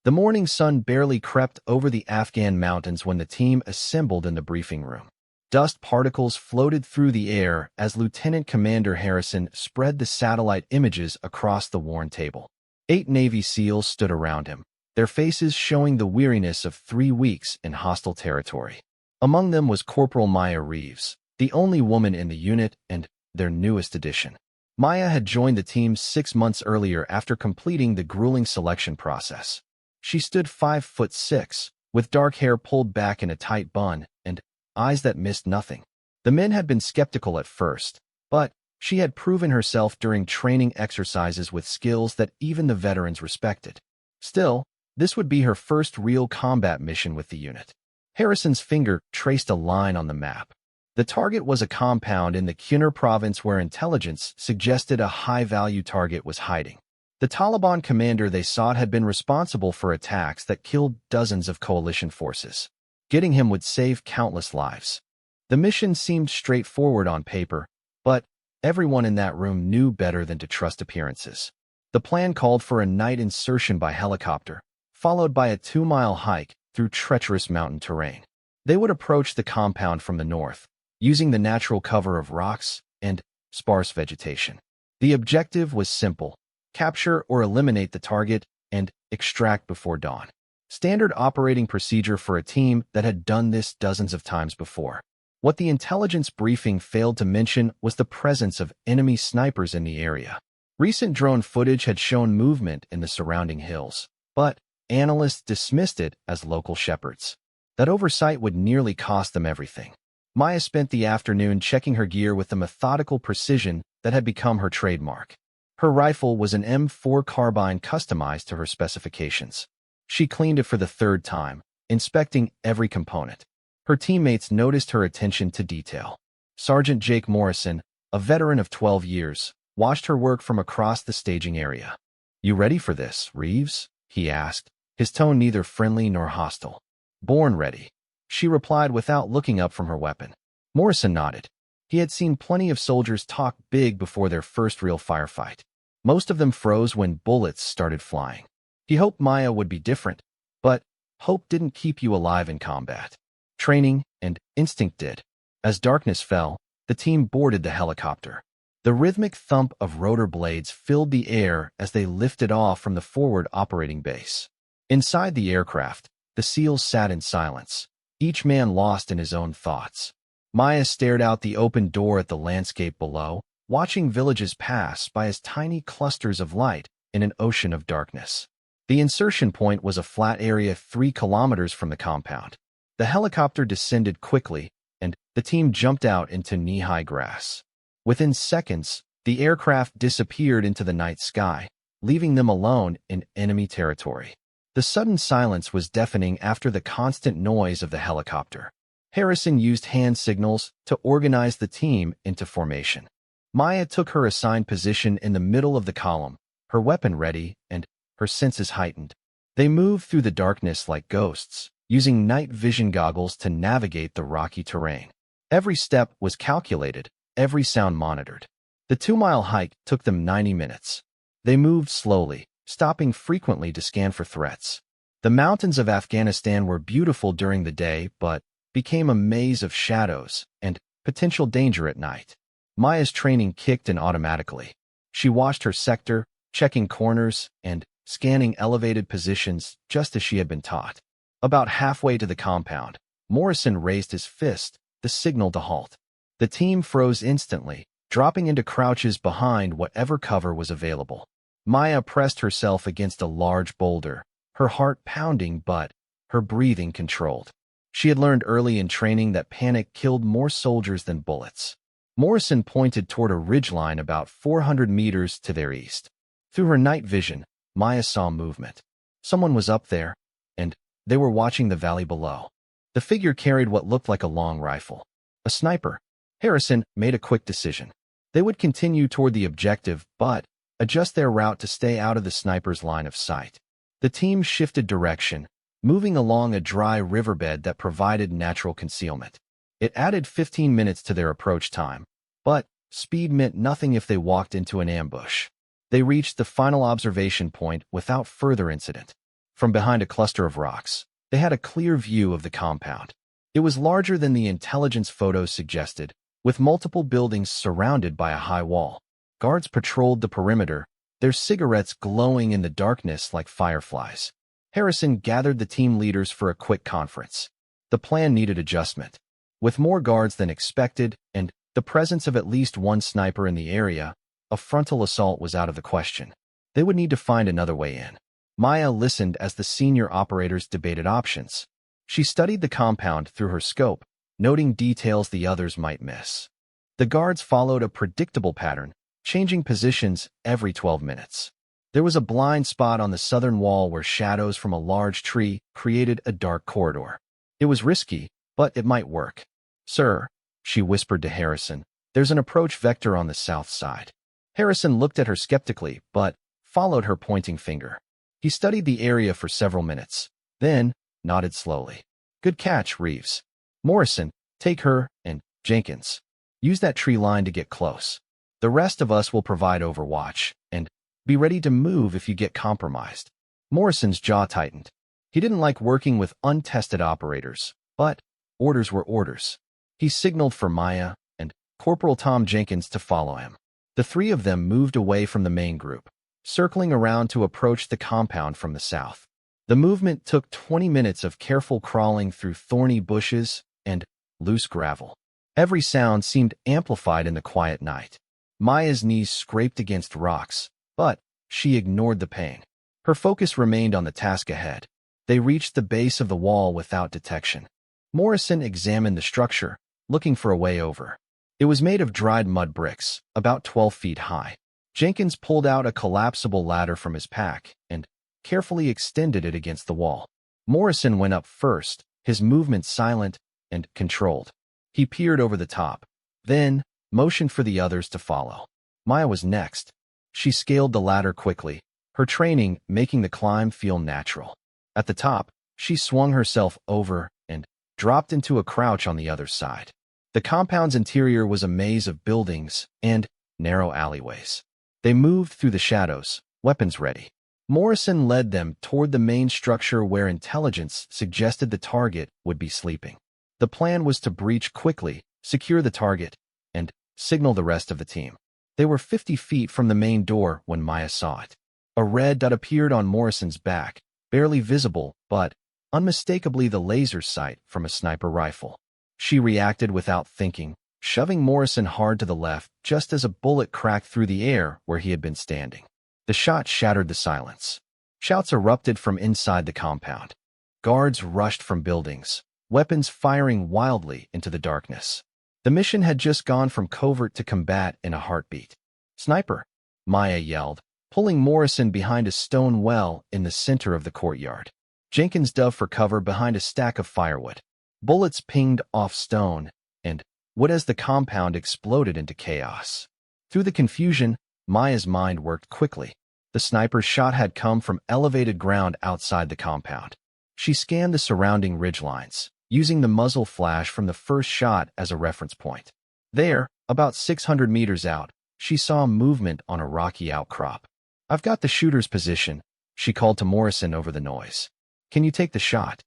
The morning sun barely crept over the Afghan mountains when the team assembled in the briefing room. Dust particles floated through the air as Lieutenant Commander Harrison spread the satellite images across the worn table. 8 Navy SEALs stood around him, their faces showing the weariness of 3 weeks in hostile territory. Among them was Corporal Maya Reeves, the only woman in the unit and their newest addition. Maya had joined the team 6 months earlier after completing the grueling selection process. She stood 5'6", with dark hair pulled back in a tight bun and eyes that missed nothing. The men had been skeptical at first, but she had proven herself during training exercises with skills that even the veterans respected. Still, this would be her first real combat mission with the unit. Harrison's finger traced a line on the map. The target was a compound in the Kunar province where intelligence suggested a high-value target was hiding. The Taliban commander they sought had been responsible for attacks that killed dozens of coalition forces. Getting him would save countless lives. The mission seemed straightforward on paper, but everyone in that room knew better than to trust appearances. The plan called for a night insertion by helicopter, followed by a 2-mile hike through treacherous mountain terrain. They would approach the compound from the north, using the natural cover of rocks and sparse vegetation. The objective was simple: capture or eliminate the target and extract before dawn. Standard operating procedure for a team that had done this dozens of times before. What the intelligence briefing failed to mention was the presence of enemy snipers in the area. Recent drone footage had shown movement in the surrounding hills, but analysts dismissed it as local shepherds. That oversight would nearly cost them everything. Maya spent the afternoon checking her gear with the methodical precision that had become her trademark. Her rifle was an M4 carbine customized to her specifications. She cleaned it for the 3rd time, inspecting every component. Her teammates noticed her attention to detail. Sergeant Jake Morrison, a veteran of 12 years, watched her work from across the staging area. "You ready for this, Reeves?" he asked, his tone neither friendly nor hostile. "Born ready," she replied without looking up from her weapon. Morrison nodded. He had seen plenty of soldiers talk big before their first real firefight. Most of them froze when bullets started flying. He hoped Maya would be different, but hope didn't keep you alive in combat. Training and instinct did. As darkness fell, the team boarded the helicopter. The rhythmic thump of rotor blades filled the air as they lifted off from the forward operating base. Inside the aircraft, the SEALs sat in silence, each man lost in his own thoughts. Maya stared out the open door at the landscape below, watching villages pass by as tiny clusters of light in an ocean of darkness. The insertion point was a flat area 3 kilometers from the compound. The helicopter descended quickly, and the team jumped out into knee-high grass. Within seconds, the aircraft disappeared into the night sky, leaving them alone in enemy territory. The sudden silence was deafening after the constant noise of the helicopter. Harrison used hand signals to organize the team into formation. Maya took her assigned position in the middle of the column, her weapon ready and her senses heightened. They moved through the darkness like ghosts, using night vision goggles to navigate the rocky terrain. Every step was calculated, every sound monitored. The 2-mile hike took them 90 minutes. They moved slowly, stopping frequently to scan for threats. The mountains of Afghanistan were beautiful during the day, but became a maze of shadows and potential danger at night. Maya's training kicked in automatically. She watched her sector, checking corners and scanning elevated positions just as she had been taught. About halfway to the compound, Morrison raised his fist, the signal to halt. The team froze instantly, dropping into crouches behind whatever cover was available. Maya pressed herself against a large boulder, her heart pounding but her breathing controlled. She had learned early in training that panic killed more soldiers than bullets. Morrison pointed toward a ridgeline about 400 meters to their east. Through her night vision, Maya saw movement. Someone was up there, and they were watching the valley below. The figure carried what looked like a long rifle. A sniper. Harrison made a quick decision. They would continue toward the objective, but adjust their route to stay out of the sniper's line of sight. The team shifted direction, moving along a dry riverbed that provided natural concealment. It added 15 minutes to their approach time, but speed meant nothing if they walked into an ambush. They reached the final observation point without further incident. From behind a cluster of rocks, they had a clear view of the compound. It was larger than the intelligence photos suggested, with multiple buildings surrounded by a high wall. Guards patrolled the perimeter, their cigarettes glowing in the darkness like fireflies. Harrison gathered the team leaders for a quick conference. The plan needed adjustment. With more guards than expected and the presence of at least one sniper in the area, a frontal assault was out of the question. They would need to find another way in. Maya listened as the senior operators debated options. She studied the compound through her scope, noting details the others might miss. The guards followed a predictable pattern, changing positions every 12 minutes. There was a blind spot on the southern wall where shadows from a large tree created a dark corridor. It was risky, but it might work. "Sir," she whispered to Harrison, "there's an approach vector on the south side." Harrison looked at her skeptically, but followed her pointing finger. He studied the area for several minutes, then nodded slowly. "Good catch, Reeves. Morrison, take her, and Jenkins. Use that tree line to get close. The rest of us will provide overwatch, and be ready to move if you get compromised." Morrison's jaw tightened. He didn't like working with untested operators, but orders were orders. He signaled for Maya and Corporal Tom Jenkins to follow him. The three of them moved away from the main group, circling around to approach the compound from the south. The movement took 20 minutes of careful crawling through thorny bushes and loose gravel. Every sound seemed amplified in the quiet night. Maya's knees scraped against rocks, but she ignored the pain. Her focus remained on the task ahead. They reached the base of the wall without detection. Morrison examined the structure, looking for a way over. It was made of dried mud bricks, about 12 feet high. Jenkins pulled out a collapsible ladder from his pack and carefully extended it against the wall. Morrison went up first, his movements silent and controlled. He peered over the top, then motioned for the others to follow. Maya was next. She scaled the ladder quickly, her training making the climb feel natural. At the top, she swung herself over and dropped into a crouch on the other side. The compound's interior was a maze of buildings and narrow alleyways. They moved through the shadows, weapons ready. Morrison led them toward the main structure where intelligence suggested the target would be sleeping. The plan was to breach quickly, secure the target, and signal the rest of the team. They were 50 feet from the main door when Maya saw it. A red dot appeared on Morrison's back, barely visible, but unmistakably the laser sight from a sniper rifle. She reacted without thinking, shoving Morrison hard to the left just as a bullet cracked through the air where he had been standing. The shot shattered the silence. Shouts erupted from inside the compound. Guards rushed from buildings, weapons firing wildly into the darkness. The mission had just gone from covert to combat in a heartbeat. "Sniper!" Maya yelled, pulling Morrison behind a stone well in the center of the courtyard. Jenkins dove for cover behind a stack of firewood. Bullets pinged off stone and wood as the compound exploded into chaos. Through the confusion, Maya's mind worked quickly. The sniper's shot had come from elevated ground outside the compound. She scanned the surrounding ridgelines, using the muzzle flash from the first shot as a reference point. There, about 600 meters out, she saw movement on a rocky outcrop. "I've got the shooter's position," she called to Morrison over the noise. "Can you take the shot?"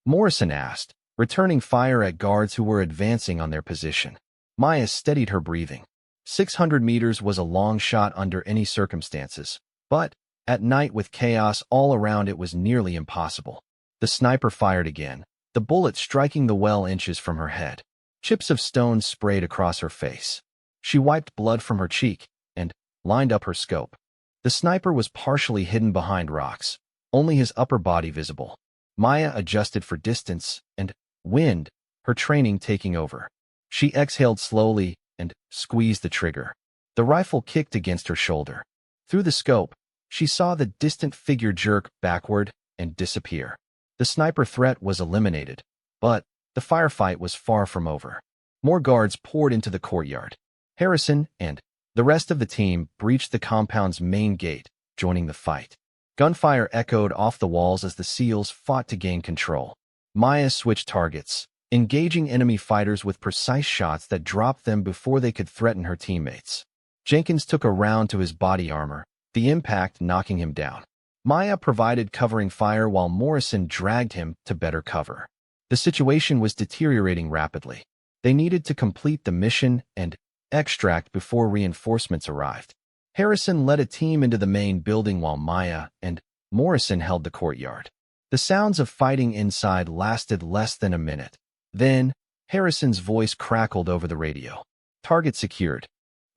Morrison asked, returning fire at guards who were advancing on their position. Maya steadied her breathing. 600 meters was a long shot under any circumstances, but at night with chaos all around it was nearly impossible. The sniper fired again, the bullet striking the well inches from her head. Chips of stone sprayed across her face. She wiped blood from her cheek and lined up her scope. The sniper was partially hidden behind rocks, only his upper body visible. Maya adjusted for distance and wind, her training taking over. She exhaled slowly and squeezed the trigger. The rifle kicked against her shoulder. Through the scope, she saw the distant figure jerk backward and disappear. The sniper threat was eliminated, but the firefight was far from over. More guards poured into the courtyard. Harrison and the rest of the team breached the compound's main gate, joining the fight. Gunfire echoed off the walls as the SEALs fought to gain control. Maya switched targets, engaging enemy fighters with precise shots that dropped them before they could threaten her teammates. Jenkins took a round to his body armor, the impact knocking him down. Maya provided covering fire while Morrison dragged him to better cover. The situation was deteriorating rapidly. They needed to complete the mission and extract before reinforcements arrived. Harrison led a team into the main building while Maya and Morrison held the courtyard. The sounds of fighting inside lasted less than a minute. Then, Harrison's voice crackled over the radio. Target secured.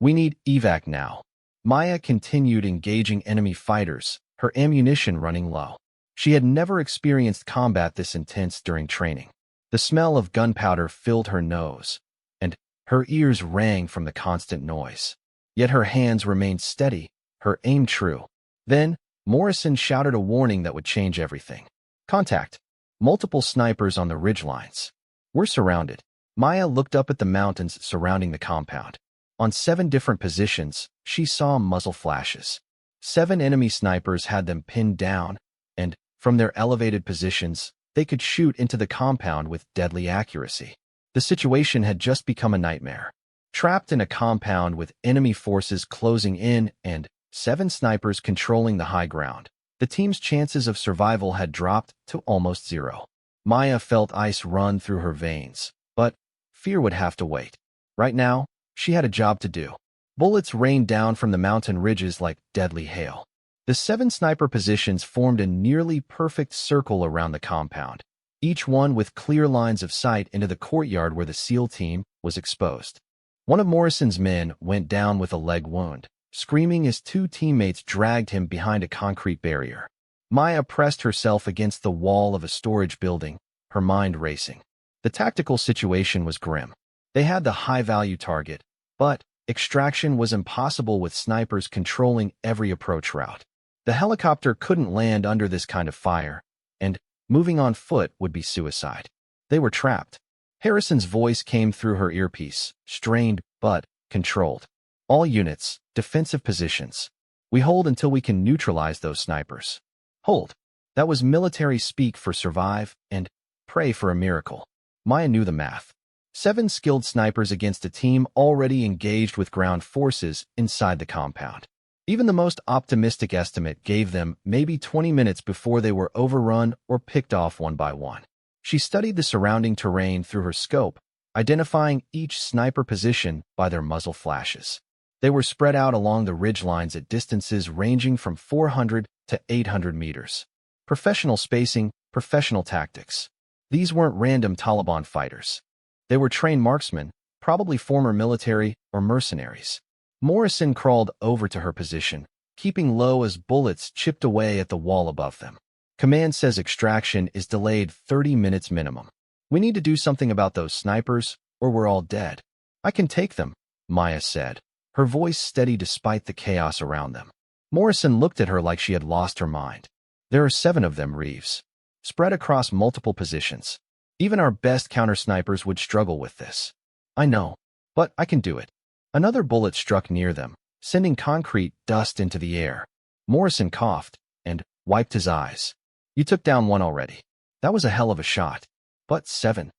We need evac now. Maya continued engaging enemy fighters, her ammunition running low. She had never experienced combat this intense during training. The smell of gunpowder filled her nose, and her ears rang from the constant noise. Yet her hands remained steady, her aim true. Then, Morrison shouted a warning that would change everything. Contact. Multiple snipers on the ridgelines. We're surrounded. Maya looked up at the mountains surrounding the compound. On 7 different positions, she saw muzzle flashes. 7 enemy snipers had them pinned down, and, from their elevated positions, they could shoot into the compound with deadly accuracy. The situation had just become a nightmare. Trapped in a compound with enemy forces closing in and 7 snipers controlling the high ground, the team's chances of survival had dropped to almost 0. Maya felt ice run through her veins, but fear would have to wait. Right now, she had a job to do. Bullets rained down from the mountain ridges like deadly hail. The 7 sniper positions formed a nearly perfect circle around the compound, each one with clear lines of sight into the courtyard where the SEAL team was exposed. One of Morrison's men went down with a leg wound, screaming as 2 teammates dragged him behind a concrete barrier. Maya pressed herself against the wall of a storage building, her mind racing. The tactical situation was grim. They had the high-value target, but extraction was impossible with snipers controlling every approach route. The helicopter couldn't land under this kind of fire, and moving on foot would be suicide. They were trapped. Harrison's voice came through her earpiece, strained but controlled. All units, defensive positions. We hold until we can neutralize those snipers. Hold. That was military speak for survive and pray for a miracle. Maya knew the math. 7 skilled snipers against a team already engaged with ground forces inside the compound. Even the most optimistic estimate gave them maybe 20 minutes before they were overrun or picked off one by one. She studied the surrounding terrain through her scope, identifying each sniper position by their muzzle flashes. They were spread out along the ridgelines at distances ranging from 400 to 800 meters. Professional spacing, professional tactics. These weren't random Taliban fighters. They were trained marksmen, probably former military or mercenaries. Morrison crawled over to her position, keeping low as bullets chipped away at the wall above them. Command says extraction is delayed 30 minutes minimum. We need to do something about those snipers, or we're all dead. I can take them, Maya said, her voice steady despite the chaos around them. Morrison looked at her like she had lost her mind. There are 7 of them, Reeves, spread across multiple positions. Even our best counter-snipers would struggle with this. I know, but I can do it. Another bullet struck near them, sending concrete dust into the air. Morrison coughed and wiped his eyes. You took down 1 already. That was a hell of a shot. But 7.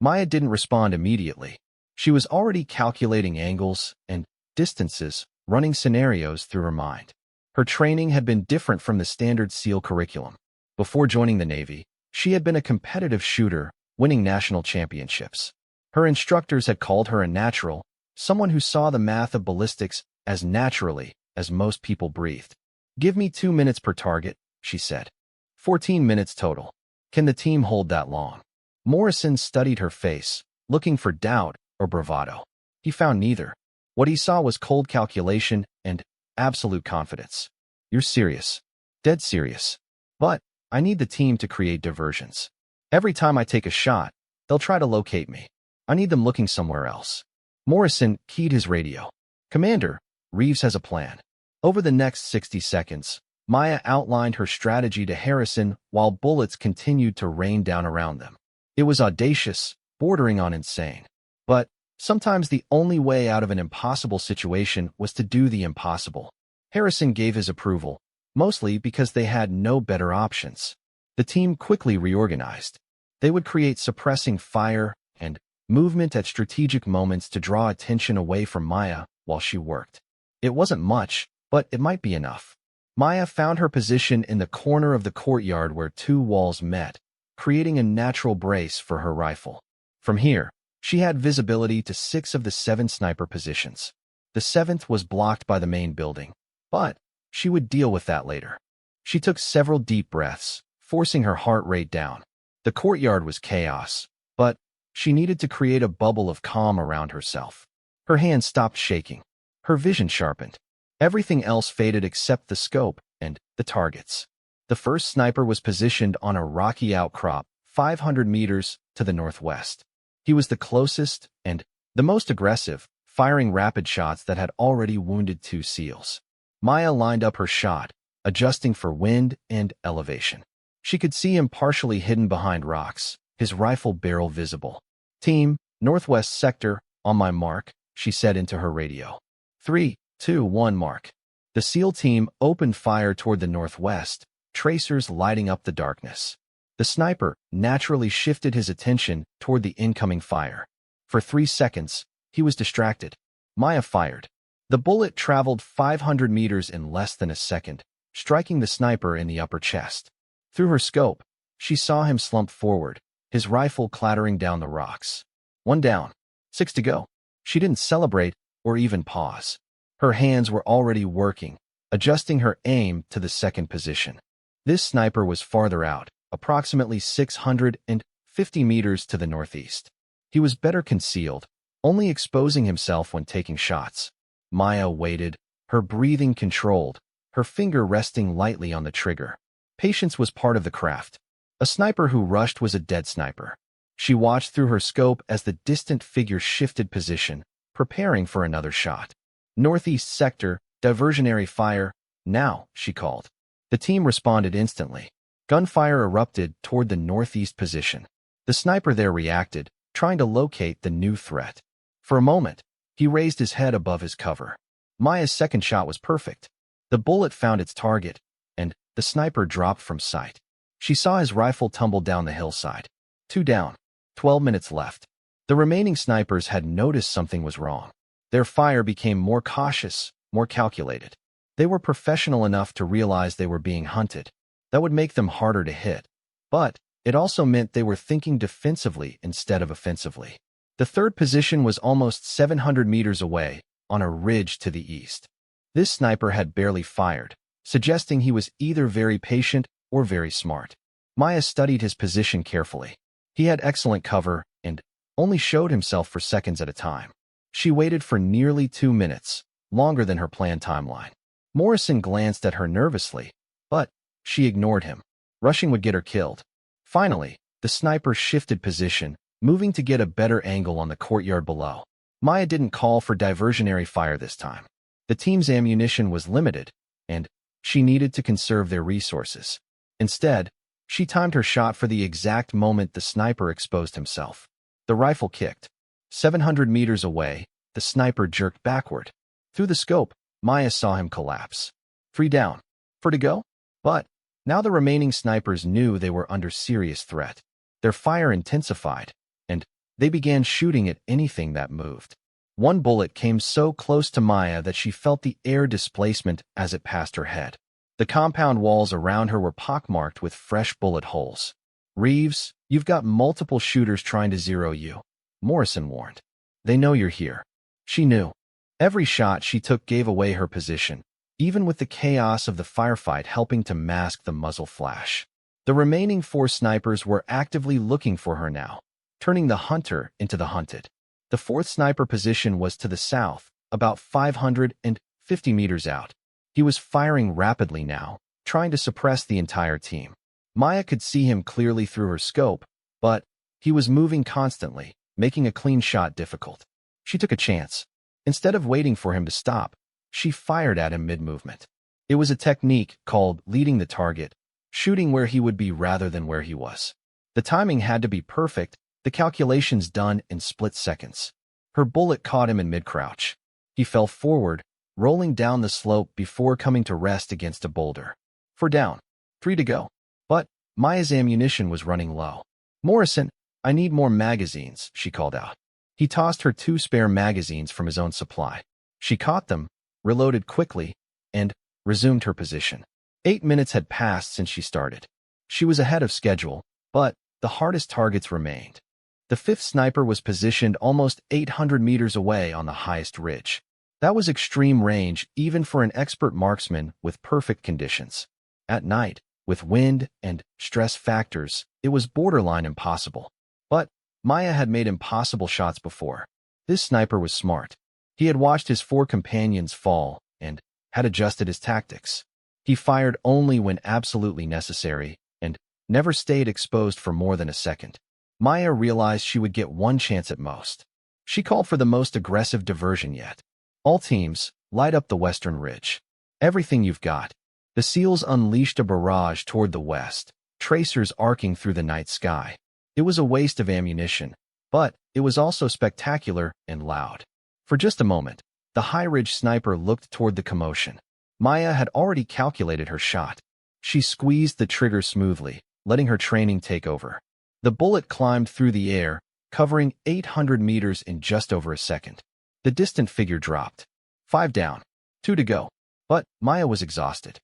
Maya didn't respond immediately. She was already calculating angles and distances, running scenarios through her mind. Her training had been different from the standard SEAL curriculum. Before joining the Navy, she had been a competitive shooter, winning national championships. Her instructors had called her a natural, someone who saw the math of ballistics as naturally as most people breathed. Give me 2 minutes per target, she said. 14 minutes total. Can the team hold that long? Morrison studied her face, looking for doubt or bravado. He found neither. What he saw was cold calculation and absolute confidence. You're serious. Dead serious. But I need the team to create diversions. Every time I take a shot, they'll try to locate me. I need them looking somewhere else. Morrison keyed his radio. Commander, Reeves has a plan. Over the next 60 seconds, Maya outlined her strategy to Harrison while bullets continued to rain down around them. It was audacious, bordering on insane. But sometimes the only way out of an impossible situation was to do the impossible. Harrison gave his approval, mostly because they had no better options. The team quickly reorganized. They would create suppressing fire and movement at strategic moments to draw attention away from Maya while she worked. It wasn't much, but it might be enough. Maya found her position in the corner of the courtyard where two walls met, creating a natural brace for her rifle. From here, she had visibility to 6 of the 7 sniper positions. The 7th was blocked by the main building, but she would deal with that later. She took several deep breaths, forcing her heart rate down. The courtyard was chaos, but she needed to create a bubble of calm around herself. Her hands stopped shaking. Her vision sharpened. Everything else faded except the scope and the targets. The first sniper was positioned on a rocky outcrop 500 meters to the northwest. He was the closest and the most aggressive, firing rapid shots that had already wounded 2 SEALs. Maya lined up her shot, adjusting for wind and elevation. She could see him partially hidden behind rocks, his rifle barrel visible. "Team, northwest sector, on my mark," she said into her radio. 3, 2, 1 mark. The SEAL team opened fire toward the northwest, tracers lighting up the darkness. The sniper naturally shifted his attention toward the incoming fire. For 3 seconds, he was distracted. Maya fired. The bullet traveled 500 meters in less than a second, striking the sniper in the upper chest. Through her scope, she saw him slump forward, his rifle clattering down the rocks. 1 down, 6 to go. She didn't celebrate or even pause. Her hands were already working, adjusting her aim to the 2nd position. This sniper was farther out, approximately 650 meters to the northeast. He was better concealed, only exposing himself when taking shots. Maya waited, her breathing controlled, her finger resting lightly on the trigger. Patience was part of the craft. A sniper who rushed was a dead sniper. She watched through her scope as the distant figure shifted position, preparing for another shot. "Northeast sector, diversionary fire, now," she called. The team responded instantly. Gunfire erupted toward the northeast position. The sniper there reacted, trying to locate the new threat. For a moment, he raised his head above his cover. Maya's second shot was perfect. The bullet found its target, and the sniper dropped from sight. She saw his rifle tumble down the hillside. 2 down, 12 minutes left. The remaining snipers had noticed something was wrong. Their fire became more cautious, more calculated. They were professional enough to realize they were being hunted. That would make them harder to hit. But it also meant they were thinking defensively instead of offensively. The 3rd position was almost 700 meters away, on a ridge to the east. This sniper had barely fired, suggesting he was either very patient or very smart. Maya studied his position carefully. He had excellent cover and only showed himself for seconds at a time. She waited for nearly 2 minutes, longer than her planned timeline. Morrison glanced at her nervously, but she ignored him. Rushing would get her killed. Finally, the sniper shifted position, moving to get a better angle on the courtyard below. Maya didn't call for diversionary fire this time. The team's ammunition was limited, and she needed to conserve their resources. Instead, she timed her shot for the exact moment the sniper exposed himself. The rifle kicked. 700 meters away, the sniper jerked backward. Through the scope, Maya saw him collapse. 3 down, 4 to go? But now the remaining snipers knew they were under serious threat. Their fire intensified, and they began shooting at anything that moved. One bullet came so close to Maya that she felt the air displacement as it passed her head. The compound walls around her were pockmarked with fresh bullet holes. "Reeves, you've got multiple shooters trying to zero you," Morrison warned. "They know you're here." She knew. Every shot she took gave away her position, even with the chaos of the firefight helping to mask the muzzle flash. The remaining 4 snipers were actively looking for her now, turning the hunter into the hunted. The 4th sniper position was to the south, about 550 meters out. He was firing rapidly now, trying to suppress the entire team. Maya could see him clearly through her scope, but he was moving constantly, making a clean shot difficult. She took a chance. Instead of waiting for him to stop, she fired at him mid-movement. It was a technique called leading the target, shooting where he would be rather than where he was. The timing had to be perfect, the calculations done in split seconds. Her bullet caught him in mid-crouch. He fell forward, rolling down the slope before coming to rest against a boulder. 4 down, 3 to go. But Maya's ammunition was running low. "Morrison, I need more magazines," she called out. He tossed her 2 spare magazines from his own supply. She caught them, reloaded quickly, and resumed her position. 8 minutes had passed since she started. She was ahead of schedule, but the hardest targets remained. The fifth sniper was positioned almost 800 meters away on the highest ridge. That was extreme range even for an expert marksman with perfect conditions. At night, with wind and stress factors, it was borderline impossible. But Maya had made impossible shots before. This sniper was smart. He had watched his 4 companions fall and had adjusted his tactics. He fired only when absolutely necessary and never stayed exposed for more than a second. Maya realized she would get one chance at most. She called for the most aggressive diversion yet. All teams, light up the western ridge. Everything you've got. The SEALs unleashed a barrage toward the west, tracers arcing through the night sky. It was a waste of ammunition, but it was also spectacular and loud. For just a moment, the high-ridge sniper looked toward the commotion. Maya had already calculated her shot. She squeezed the trigger smoothly, letting her training take over. The bullet climbed through the air, covering 800 meters in just over a second. The distant figure dropped. 5 down, 2 to go. But Maya was exhausted.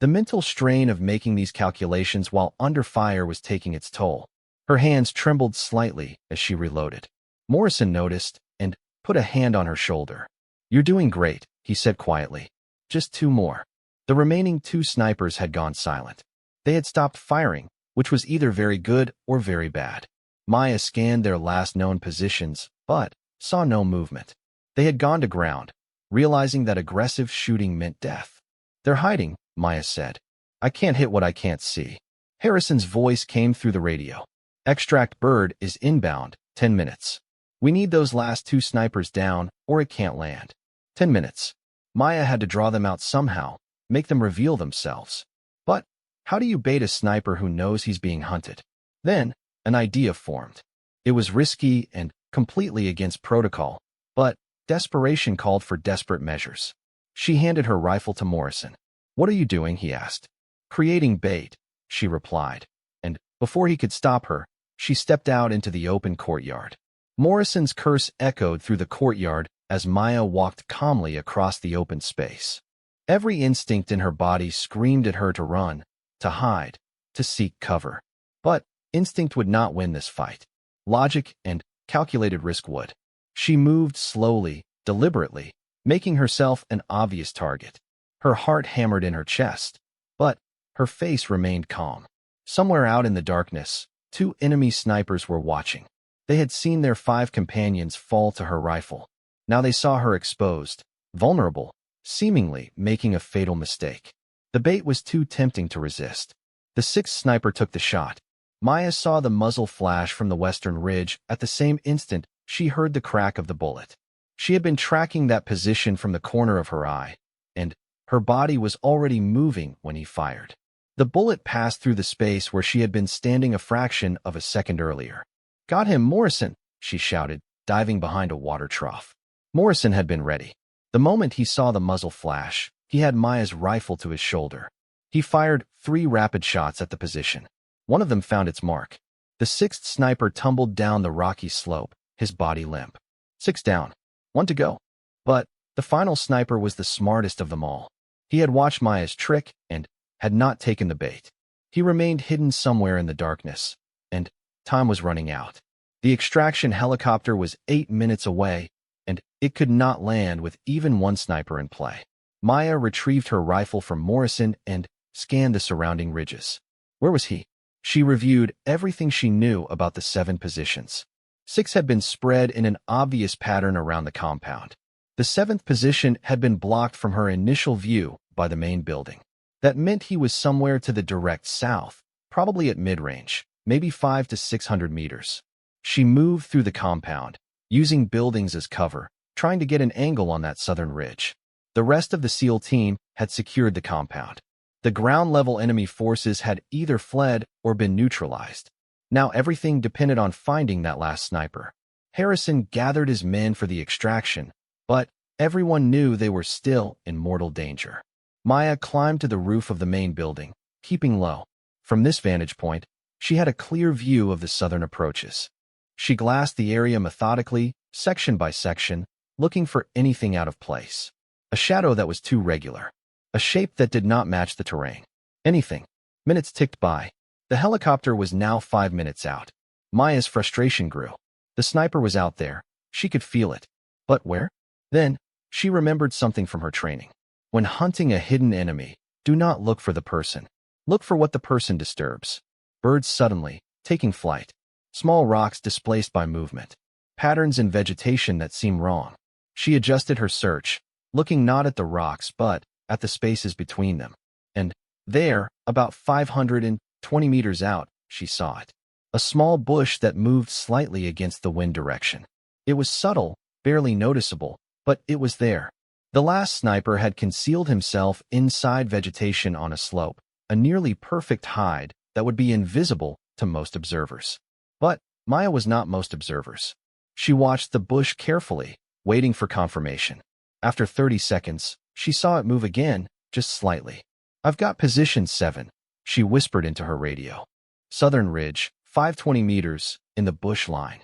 The mental strain of making these calculations while under fire was taking its toll. Her hands trembled slightly as she reloaded. Morrison noticed and put a hand on her shoulder. "You're doing great," he said quietly. "Just 2 more." The remaining 2 snipers had gone silent. They had stopped firing, which was either very good or very bad. Maya scanned their last known positions, but saw no movement. They had gone to ground, realizing that aggressive shooting meant death. "They're hiding," Maya said. "I can't hit what I can't see." Harrison's voice came through the radio. "Extract bird is inbound, 10 minutes. We need those last 2 snipers down, or it can't land. 10 minutes. Maya had to draw them out somehow, make them reveal themselves. But how do you bait a sniper who knows he's being hunted? Then, an idea formed. It was risky and completely against protocol, but desperation called for desperate measures. She handed her rifle to Morrison. "What are you doing?" he asked. "Creating bait," she replied. And before he could stop her, she stepped out into the open courtyard. Morrison's curse echoed through the courtyard as Maya walked calmly across the open space. Every instinct in her body screamed at her to run, to hide, to seek cover. But instinct would not win this fight. Logic and calculated risk would. She moved slowly, deliberately, making herself an obvious target. Her heart hammered in her chest, but her face remained calm. Somewhere out in the darkness, 2 enemy snipers were watching. They had seen their 5 companions fall to her rifle. Now they saw her exposed, vulnerable, seemingly making a fatal mistake. The bait was too tempting to resist. The 6th sniper took the shot. Maya saw the muzzle flash from the western ridge. At the same instant, she heard the crack of the bullet. She had been tracking that position from the corner of her eye, and her body was already moving when he fired. The bullet passed through the space where she had been standing a fraction of a second earlier. "Got him, Morrison!" she shouted, diving behind a water trough. Morrison had been ready. The moment he saw the muzzle flash, he had Maya's rifle to his shoulder. He fired 3 rapid shots at the position. One of them found its mark. The 6th sniper tumbled down the rocky slope, his body limp. 6 down. 1 to go. But the final sniper was the smartest of them all. He had watched Maya's trick and had not taken the bait. He remained hidden somewhere in the darkness, and time was running out. The extraction helicopter was 8 minutes away, and it could not land with even 1 sniper in play. Maya retrieved her rifle from Morrison and scanned the surrounding ridges. Where was he? She reviewed everything she knew about the 7 positions. 6 had been spread in an obvious pattern around the compound. The 7th position had been blocked from her initial view by the main building. That meant he was somewhere to the direct south, probably at mid-range, maybe 500 to 600 meters. She moved through the compound, using buildings as cover, trying to get an angle on that southern ridge. The rest of the SEAL team had secured the compound. The ground-level enemy forces had either fled or been neutralized. Now everything depended on finding that last sniper. Harrison gathered his men for the extraction, but everyone knew they were still in mortal danger. Maya climbed to the roof of the main building, keeping low. From this vantage point, she had a clear view of the southern approaches. She glassed the area methodically, section by section, looking for anything out of place. A shadow that was too regular. a shape that did not match the terrain. Anything. Minutes ticked by. The helicopter was now 5 minutes out. Maya's frustration grew. The sniper was out there. She could feel it. But where? Then, she remembered something from her training. When hunting a hidden enemy, do not look for the person. Look for what the person disturbs. Birds suddenly, taking flight. Small rocks displaced by movement. Patterns in vegetation that seem wrong. She adjusted her search, looking not at the rocks but at the spaces between them. And there, about 520 meters out, she saw it. A small bush that moved slightly against the wind direction. It was subtle, barely noticeable, but it was there. The last sniper had concealed himself inside vegetation on a slope, a nearly perfect hide that would be invisible to most observers. But Maya was not most observers. She watched the bush carefully, waiting for confirmation. After 30 seconds, she saw it move again, just slightly. "I've got position 7, she whispered into her radio. "Southern Ridge, 520 meters, in the bush line.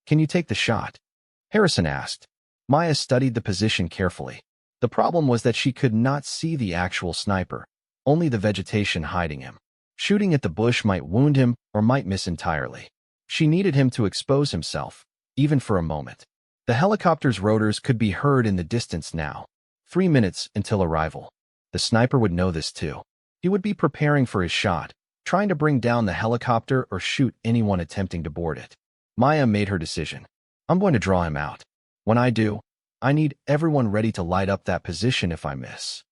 Can you take the shot?" Harrison asked. Maya studied the position carefully. The problem was that she could not see the actual sniper, only the vegetation hiding him. Shooting at the bush might wound him or might miss entirely. She needed him to expose himself, even for a moment. The helicopter's rotors could be heard in the distance now. 3 minutes until arrival. The sniper would know this too. He would be preparing for his shot, trying to bring down the helicopter or shoot anyone attempting to board it. Maya made her decision. "I'm going to draw him out. When I do, I need everyone ready to light up that position if I miss."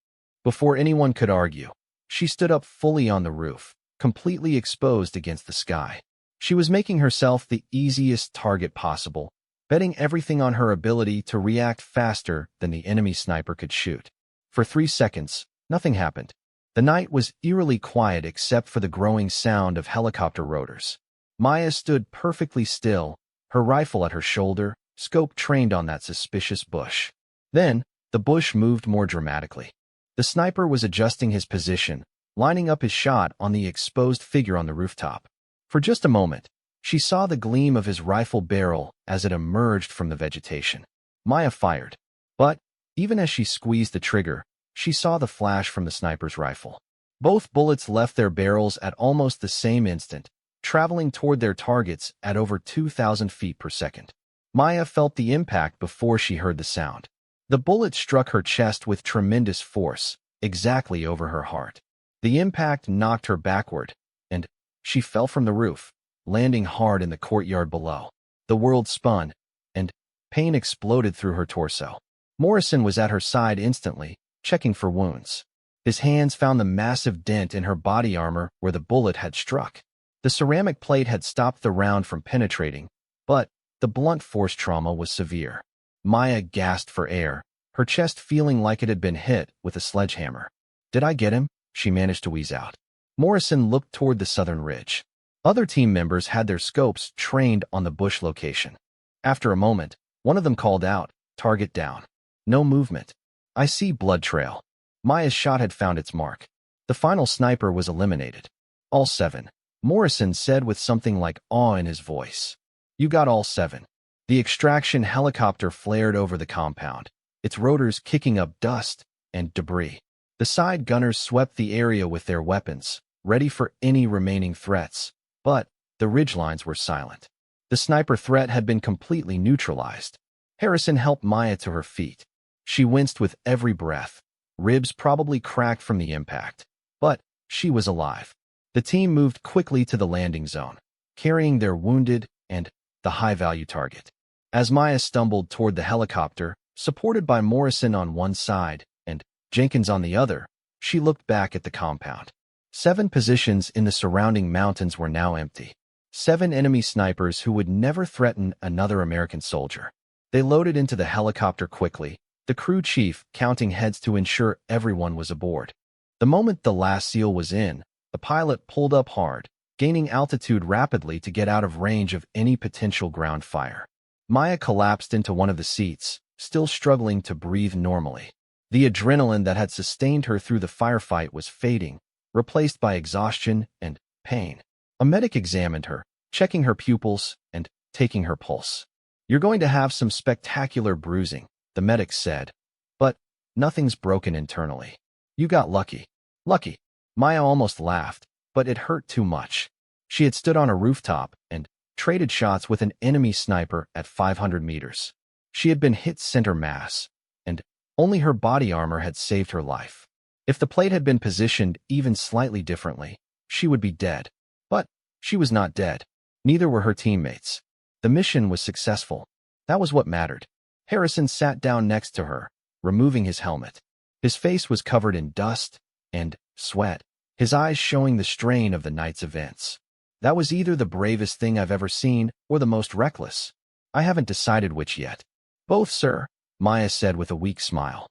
Before anyone could argue, she stood up fully on the roof, completely exposed against the sky. She was making herself the easiest target possible, betting everything on her ability to react faster than the enemy sniper could shoot. For 3 seconds, nothing happened. The night was eerily quiet except for the growing sound of helicopter rotors. Maya stood perfectly still, her rifle at her shoulder, scope trained on that suspicious bush. Then, the bush moved more dramatically. The sniper was adjusting his position, lining up his shot on the exposed figure on the rooftop. For just a moment, she saw the gleam of his rifle barrel as it emerged from the vegetation. Maya fired. But, even as she squeezed the trigger, she saw the flash from the sniper's rifle. Both bullets left their barrels at almost the same instant, traveling toward their targets at over 2,000 feet per second. Maya felt the impact before she heard the sound. The bullet struck her chest with tremendous force, exactly over her heart. The impact knocked her backward, and she fell from the roof, landing hard in the courtyard below. The world spun, and pain exploded through her torso. Morrison was at her side instantly, checking for wounds. His hands found the massive dent in her body armor where the bullet had struck. The ceramic plate had stopped the round from penetrating, but the blunt force trauma was severe. Maya gasped for air, her chest feeling like it had been hit with a sledgehammer. "Did I get him?" she managed to wheeze out. Morrison looked toward the southern ridge. Other team members had their scopes trained on the bush location. After a moment, one of them called out, "Target down. No movement. I see blood trail." Maya's shot had found its mark. The final sniper was eliminated. "All 7. Morrison said with something like awe in his voice. "You got all 7. The extraction helicopter flared over the compound, its rotors kicking up dust and debris. The side gunners swept the area with their weapons, ready for any remaining threats, but the ridgelines were silent. The sniper threat had been completely neutralized. Harrison helped Maya to her feet. She winced with every breath, ribs probably cracked from the impact, but she was alive. The team moved quickly to the landing zone, carrying their wounded and the high-value target. As Maya stumbled toward the helicopter, supported by Morrison on one side and Jenkins on the other, she looked back at the compound. 7 positions in the surrounding mountains were now empty. 7 enemy snipers who would never threaten another American soldier. They loaded into the helicopter quickly, the crew chief counting heads to ensure everyone was aboard. The moment the last SEAL was in, the pilot pulled up hard, gaining altitude rapidly to get out of range of any potential ground fire. Maya collapsed into one of the seats, still struggling to breathe normally. The adrenaline that had sustained her through the firefight was fading, replaced by exhaustion and pain. A medic examined her, checking her pupils and taking her pulse. "You're going to have some spectacular bruising," the medic said, "but nothing's broken internally." You got lucky. Lucky. Maya almost laughed, but it hurt too much. She had stood on a rooftop and traded shots with an enemy sniper at 500 meters. She had been hit center mass, and only her body armor had saved her life. If the plate had been positioned even slightly differently, she would be dead. But she was not dead. Neither were her teammates. The mission was successful. That was what mattered. Harrison sat down next to her, removing his helmet. His face was covered in dust and sweat, his eyes showing the strain of the night's events. That was either the bravest thing I've ever seen or the most reckless. I haven't decided which yet. Both, sir, Maya said with a weak smile.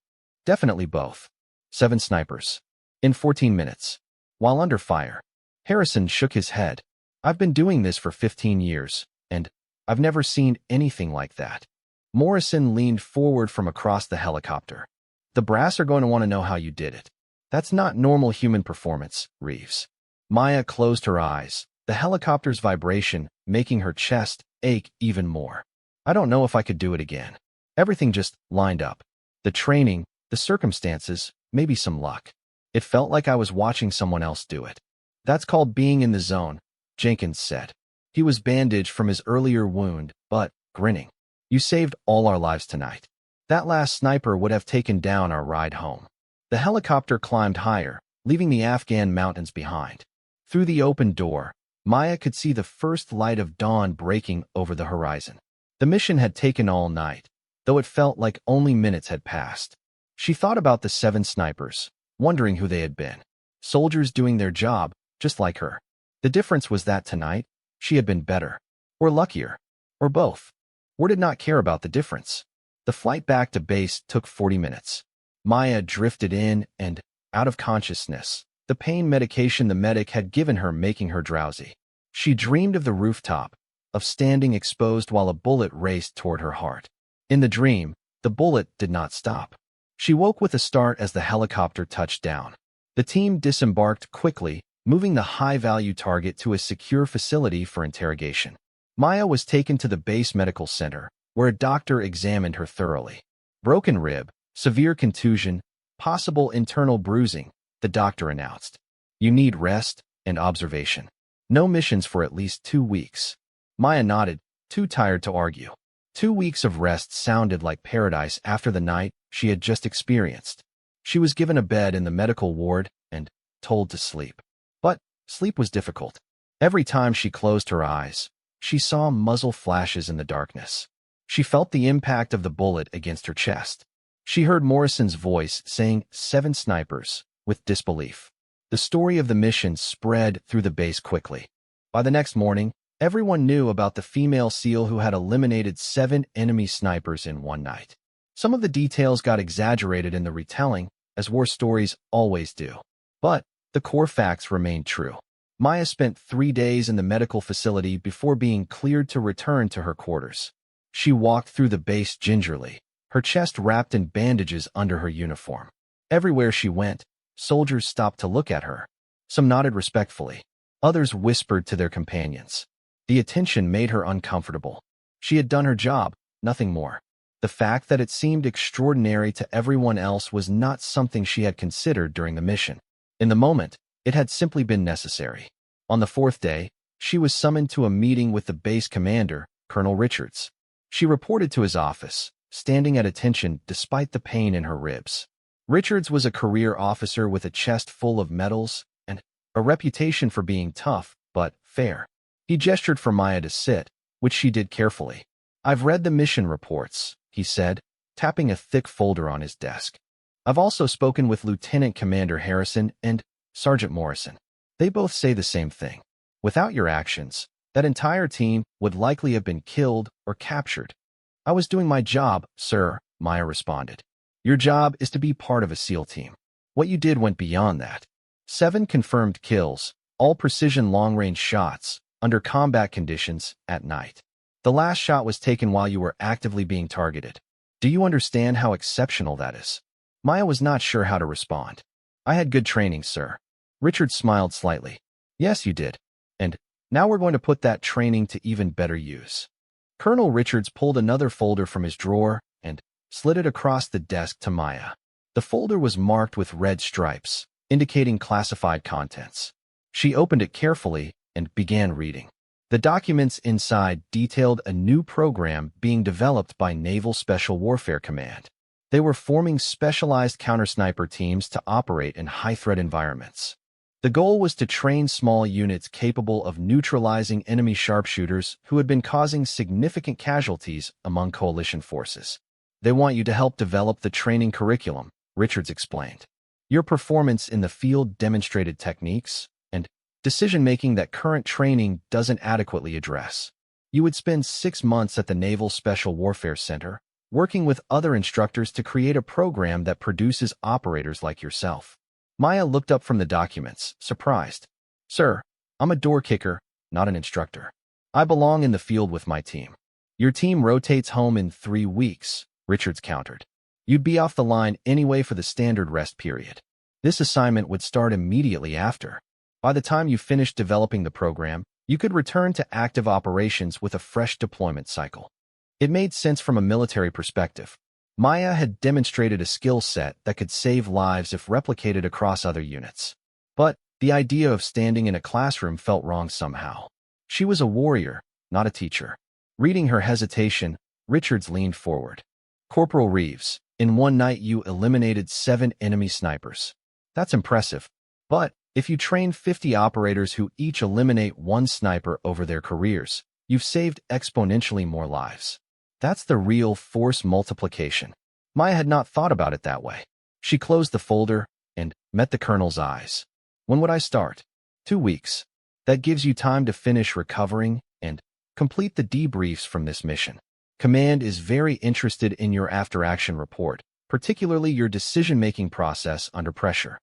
Definitely both. 7 snipers. In 14 minutes. While under fire. Harrison shook his head. I've been doing this for 15 years, and I've never seen anything like that. Morrison leaned forward from across the helicopter. The brass are going to want to know how you did it. That's not normal human performance, Reeves. Maya closed her eyes, the helicopter's vibration making her chest ache even more. I don't know if I could do it again. Everything just lined up. The training, the circumstances, maybe some luck. It felt like I was watching someone else do it. That's called being in the zone, Jenkins said. He was bandaged from his earlier wound, but grinning. You saved all our lives tonight. That last sniper would have taken down our ride home. The helicopter climbed higher, leaving the Afghan mountains behind. Through the open door, Maya could see the first light of dawn breaking over the horizon. The mission had taken all night, though it felt like only minutes had passed. She thought about the 7 snipers, wondering who they had been. Soldiers doing their job, just like her. The difference was that tonight, she had been better, or luckier, or both, or did not care about the difference. The flight back to base took 40 minutes. Maya drifted in and out of consciousness, the pain medication the medic had given her making her drowsy. She dreamed of the rooftop, of standing exposed while a bullet raced toward her heart. In the dream, the bullet did not stop. She woke with a start as the helicopter touched down. The team disembarked quickly, moving the high-value target to a secure facility for interrogation. Maya was taken to the base medical center, where a doctor examined her thoroughly. Broken rib, severe contusion, possible internal bruising, the doctor announced. You need rest and observation. No missions for at least 2 weeks. Maya nodded, too tired to argue. 2 weeks of rest sounded like paradise after the night she had just experienced. She was given a bed in the medical ward and told to sleep. But sleep was difficult. Every time she closed her eyes, she saw muzzle flashes in the darkness. She felt the impact of the bullet against her chest. She heard Morrison's voice saying 7 snipers, with disbelief. The story of the mission spread through the base quickly. By the next morning, everyone knew about the female SEAL who had eliminated 7 enemy snipers in one night. Some of the details got exaggerated in the retelling, as war stories always do. But the core facts remained true. Maya spent 3 days in the medical facility before being cleared to return to her quarters. She walked through the base gingerly, her chest wrapped in bandages under her uniform. Everywhere she went, soldiers stopped to look at her. Some nodded respectfully. Others whispered to their companions. The attention made her uncomfortable. She had done her job, nothing more. The fact that it seemed extraordinary to everyone else was not something she had considered during the mission. In the moment, it had simply been necessary. On the 4th day, she was summoned to a meeting with the base commander, Colonel Richards. She reported to his office, standing at attention despite the pain in her ribs. Richards was a career officer with a chest full of medals and a reputation for being tough but fair. He gestured for Maya to sit, which she did carefully. I've read the mission reports, he said, tapping a thick folder on his desk. I've also spoken with Lieutenant Commander Harrison and Sergeant Morrison. They both say the same thing. Without your actions, that entire team would likely have been killed or captured. I was doing my job, sir, Maya responded. Your job is to be part of a SEAL team. What you did went beyond that. 7 confirmed kills, all precision long-range shots, under combat conditions, at night. The last shot was taken while you were actively being targeted. Do you understand how exceptional that is? Maya was not sure how to respond. I had good training, sir. Richard smiled slightly. Yes, you did. And now we're going to put that training to even better use. Colonel Richards pulled another folder from his drawer and slid it across the desk to Maya. The folder was marked with red stripes, indicating classified contents. She opened it carefully and began reading. The documents inside detailed a new program being developed by Naval Special Warfare Command. They were forming specialized counter-sniper teams to operate in high-threat environments. The goal was to train small units capable of neutralizing enemy sharpshooters who had been causing significant casualties among coalition forces. They want you to help develop the training curriculum, Richards explained. Your performance in the field demonstrated techniques and decision-making that current training doesn't adequately address. You would spend 6 months at the Naval Special Warfare Center, working with other instructors to create a program that produces operators like yourself. Maya looked up from the documents, surprised. Sir, I'm a door kicker, not an instructor. I belong in the field with my team. Your team rotates home in 3 weeks, Richards countered. You'd be off the line anyway for the standard rest period. This assignment would start immediately after. By the time you finished developing the program, you could return to active operations with a fresh deployment cycle. It made sense from a military perspective. Maya had demonstrated a skill set that could save lives if replicated across other units. But the idea of standing in a classroom felt wrong somehow. She was a warrior, not a teacher. Reading her hesitation, Richards leaned forward. Corporal Reeves, in one night you eliminated 7 enemy snipers. That's impressive. But if you train 50 operators who each eliminate 1 sniper over their careers, you've saved exponentially more lives. That's the real force multiplication. Maya had not thought about it that way. She closed the folder and met the colonel's eyes. When would I start? 2 weeks. That gives you time to finish recovering and complete the debriefs from this mission. Command is very interested in your after-action report, particularly your decision-making process under pressure.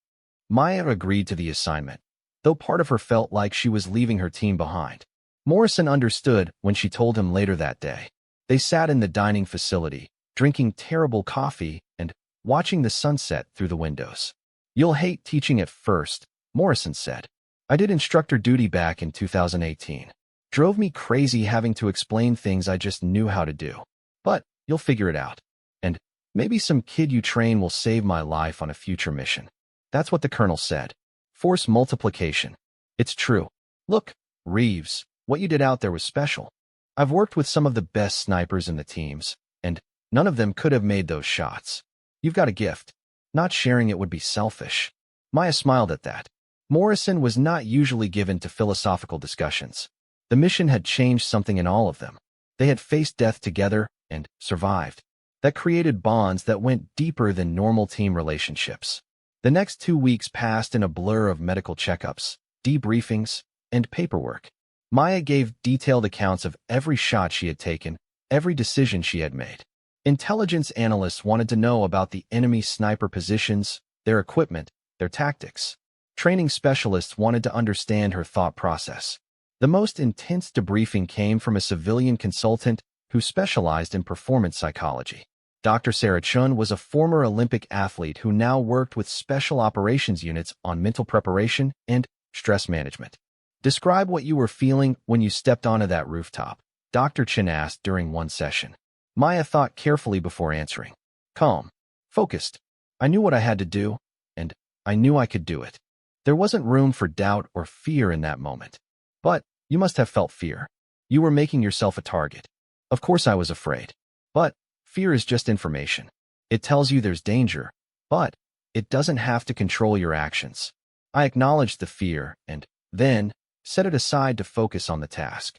Maya agreed to the assignment, though part of her felt like she was leaving her team behind. Morrison understood when she told him later that day. They sat in the dining facility, drinking terrible coffee and watching the sunset through the windows. You'll hate teaching at first, Morrison said. I did instructor duty back in 2018. Drove me crazy having to explain things I just knew how to do. But you'll figure it out. And maybe some kid you train will save my life on a future mission. That's what the colonel said. Force multiplication. It's true. Look, Reeves, what you did out there was special. I've worked with some of the best snipers in the teams, and none of them could have made those shots. You've got a gift. Not sharing it would be selfish. Maya smiled at that. Morrison was not usually given to philosophical discussions. The mission had changed something in all of them. They had faced death together and survived. That created bonds that went deeper than normal team relationships. The next 2 weeks passed in a blur of medical checkups, debriefings, and paperwork. Maya gave detailed accounts of every shot she had taken, every decision she had made. Intelligence analysts wanted to know about the enemy sniper positions, their equipment, their tactics. Training specialists wanted to understand her thought process. The most intense debriefing came from a civilian consultant who specialized in performance psychology. Dr. Sarah Chun was a former Olympic athlete who now worked with special operations units on mental preparation and stress management. Describe what you were feeling when you stepped onto that rooftop, Dr. Chin asked during one session. Maya thought carefully before answering. Calm. Focused. I knew what I had to do, and I knew I could do it. There wasn't room for doubt or fear in that moment. But you must have felt fear. You were making yourself a target. Of course I was afraid. But fear is just information. It tells you there's danger, but it doesn't have to control your actions. I acknowledged the fear and then set it aside to focus on the task.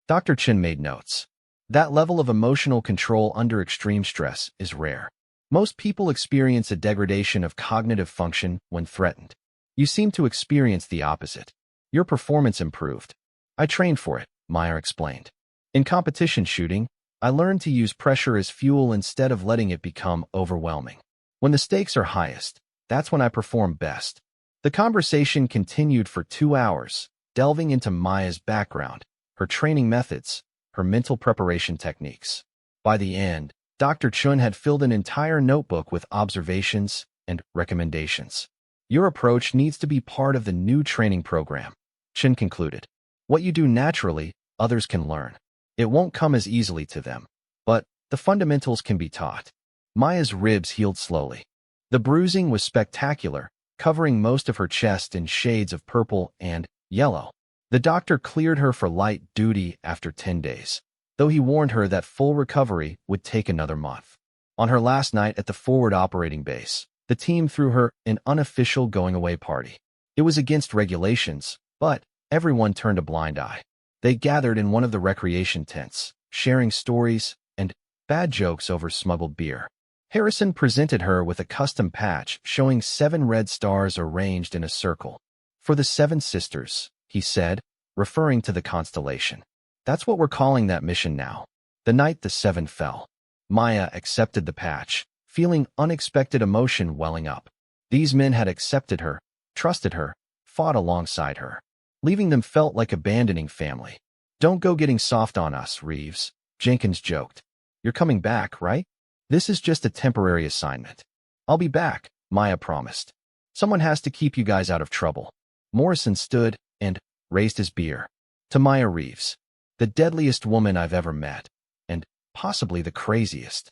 Dr. Chin made notes. That level of emotional control under extreme stress is rare. Most people experience a degradation of cognitive function when threatened. You seem to experience the opposite. Your performance improved. I trained for it, Maya explained. In competition shooting, I learned to use pressure as fuel instead of letting it become overwhelming. When the stakes are highest, that's when I perform best. The conversation continued for 2 hours, delving into Maya's background, her training methods, her mental preparation techniques. By the end, Dr. Chun had filled an entire notebook with observations and recommendations. Your approach needs to be part of the new training program, Chin concluded. What you do naturally, others can learn. It won't come as easily to them, but the fundamentals can be taught. Maya's ribs healed slowly. The bruising was spectacular, covering most of her chest in shades of purple and yellow. The doctor cleared her for light duty after 10 days, though he warned her that full recovery would take another month. On her last night at the forward operating base, the team threw her an unofficial going-away party. It was against regulations, but everyone turned a blind eye. They gathered in one of the recreation tents, sharing stories and bad jokes over smuggled beer. Harrison presented her with a custom patch showing 7 red stars arranged in a circle. "For the 7 sisters," he said, referring to the constellation. "That's what we're calling that mission now." The night the 7 fell, Maya accepted the patch, feeling unexpected emotion welling up. These men had accepted her, trusted her, fought alongside her. Leaving them felt like abandoning family. "Don't go getting soft on us, Reeves," Jenkins joked. "You're coming back, right? This is just a temporary assignment." "I'll be back," Maya promised. "Someone has to keep you guys out of trouble." Morrison stood and raised his beer. "To Maya Reeves, the deadliest woman I've ever met, and possibly the craziest.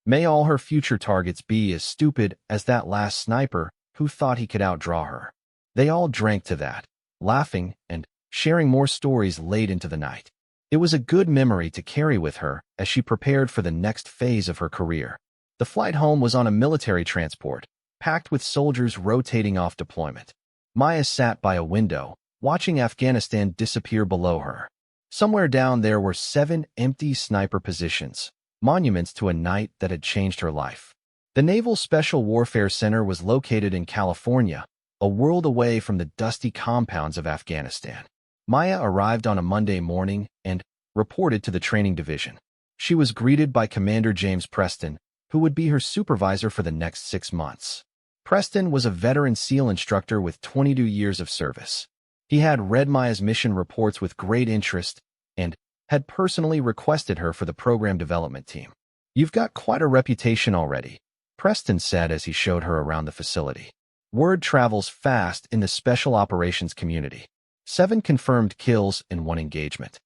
May all her future targets be as stupid as that last sniper who thought he could outdraw her." They all drank to that, laughing and sharing more stories late into the night. It was a good memory to carry with her as she prepared for the next phase of her career. The flight home was on a military transport, packed with soldiers rotating off deployment. Maya sat by a window, watching Afghanistan disappear below her. Somewhere down there were 7 empty sniper positions, monuments to a night that had changed her life. The Naval Special Warfare Center was located in California, a world away from the dusty compounds of Afghanistan. Maya arrived on a Monday morning and reported to the training division. She was greeted by Commander James Preston, who would be her supervisor for the next 6 months. Preston was a veteran SEAL instructor with 22 years of service. He had read Maya's mission reports with great interest and had personally requested her for the program development team. "You've got quite a reputation already," Preston said as he showed her around the facility. "Word travels fast in the special operations community. 7 confirmed kills in 1 engagement.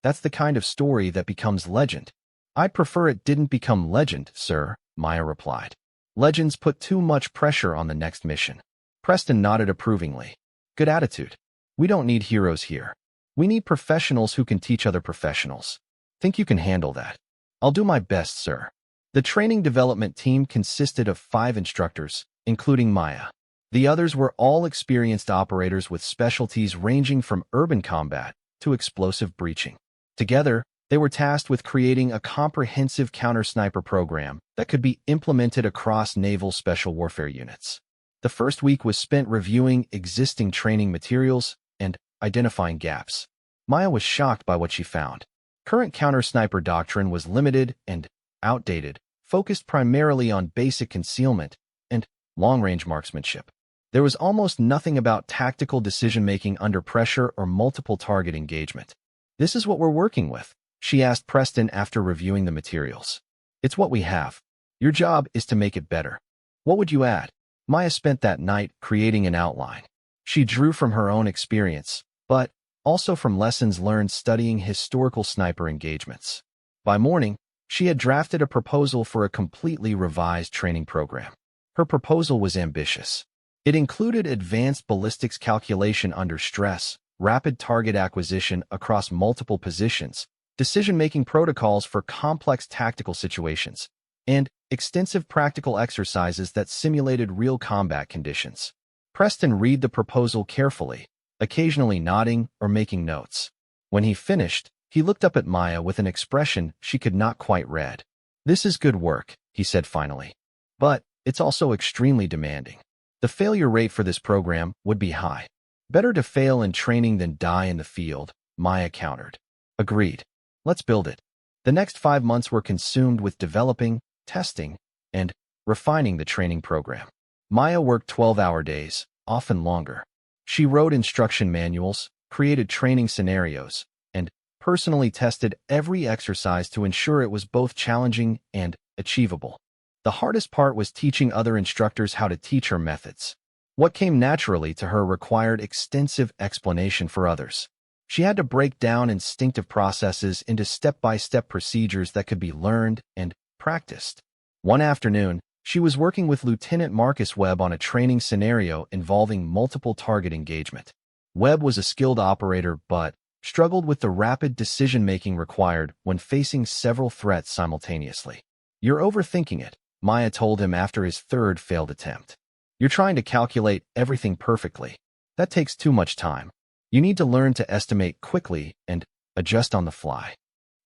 That's the kind of story that becomes legend." "I'd prefer it didn't become legend, sir," Maya replied. "Legends put too much pressure on the next mission." Preston nodded approvingly. "Good attitude. We don't need heroes here. We need professionals who can teach other professionals. Think you can handle that?" "I'll do my best, sir." The training development team consisted of 5 instructors, including Maya. The others were all experienced operators with specialties ranging from urban combat to explosive breaching. Together, they were tasked with creating a comprehensive counter-sniper program that could be implemented across naval special warfare units. The first week was spent reviewing existing training materials and identifying gaps. Maya was shocked by what she found. Current counter-sniper doctrine was limited and outdated, focused primarily on basic concealment and long-range marksmanship. There was almost nothing about tactical decision-making under pressure or multiple target engagement. "This is what we're working with," she asked Preston after reviewing the materials. "It's what we have. Your job is to make it better. What would you add?" Maya spent that night creating an outline. She drew from her own experience, but also from lessons learned studying historical sniper engagements. By morning, she had drafted a proposal for a completely revised training program. Her proposal was ambitious. It included advanced ballistics calculation under stress, rapid target acquisition across multiple positions, decision-making protocols for complex tactical situations, and extensive practical exercises that simulated real combat conditions. Preston read the proposal carefully, occasionally nodding or making notes. When he finished, he looked up at Maya with an expression she could not quite read. "This is good work," he said finally. "But it's also extremely demanding. The failure rate for this program would be high. Better to fail in training than die in the field," Maya countered. "Agreed. Let's build it." The next 5 months were consumed with developing, testing, and refining the training program. Maya worked 12-hour days, often longer. She wrote instruction manuals, created training scenarios, and personally tested every exercise to ensure it was both challenging and achievable. The hardest part was teaching other instructors how to teach her methods. What came naturally to her required extensive explanation for others. She had to break down instinctive processes into step-by-step procedures that could be learned and practiced. One afternoon, She was working with Lieutenant Marcus Webb on a training scenario involving multiple target engagement. Webb was a skilled operator but struggled with the rapid decision-making required when facing several threats simultaneously. "You're overthinking it," Maya told him after his third failed attempt. "You're trying to calculate everything perfectly. That takes too much time. You need to learn to estimate quickly and adjust on the fly."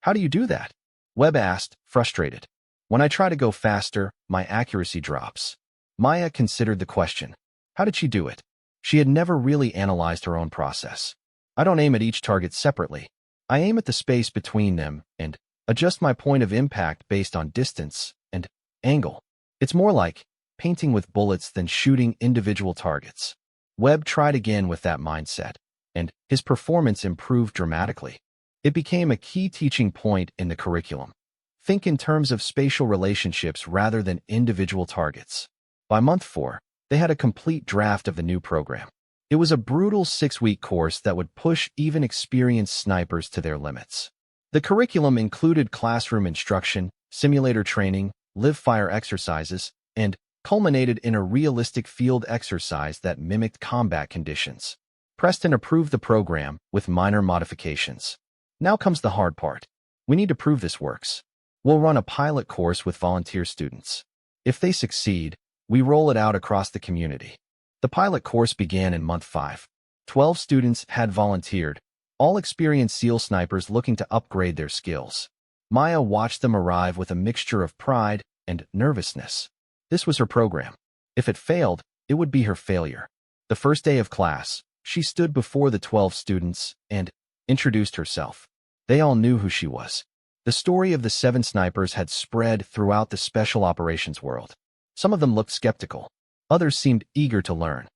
"How do you do that?" Webb asked, frustrated. "When I try to go faster, my accuracy drops." Maya considered the question. How did she do it? She had never really analyzed her own process. "I don't aim at each target separately. I aim at the space between them and adjust my point of impact based on distance and angle. It's more like painting with bullets than shooting individual targets." Webb tried again with that mindset, and his performance improved dramatically. It became a key teaching point in the curriculum. Think in terms of spatial relationships rather than individual targets. By month 4, they had a complete draft of the new program. It was a brutal 6-week course that would push even experienced snipers to their limits. The curriculum included classroom instruction, simulator training, live-fire exercises, and culminated in a realistic field exercise that mimicked combat conditions. Preston approved the program with minor modifications. "Now comes the hard part. We need to prove this works. We'll run a pilot course with volunteer students. If they succeed, we roll it out across the community." The pilot course began in month 5. 12 students had volunteered, all experienced SEAL snipers looking to upgrade their skills. Maya watched them arrive with a mixture of pride and nervousness. This was her program. If it failed, it would be her failure. The first day of class, she stood before the 12 students and introduced herself. They all knew who she was. The story of the 7 snipers had spread throughout the special operations world. Some of them looked skeptical. Others seemed eager to learn.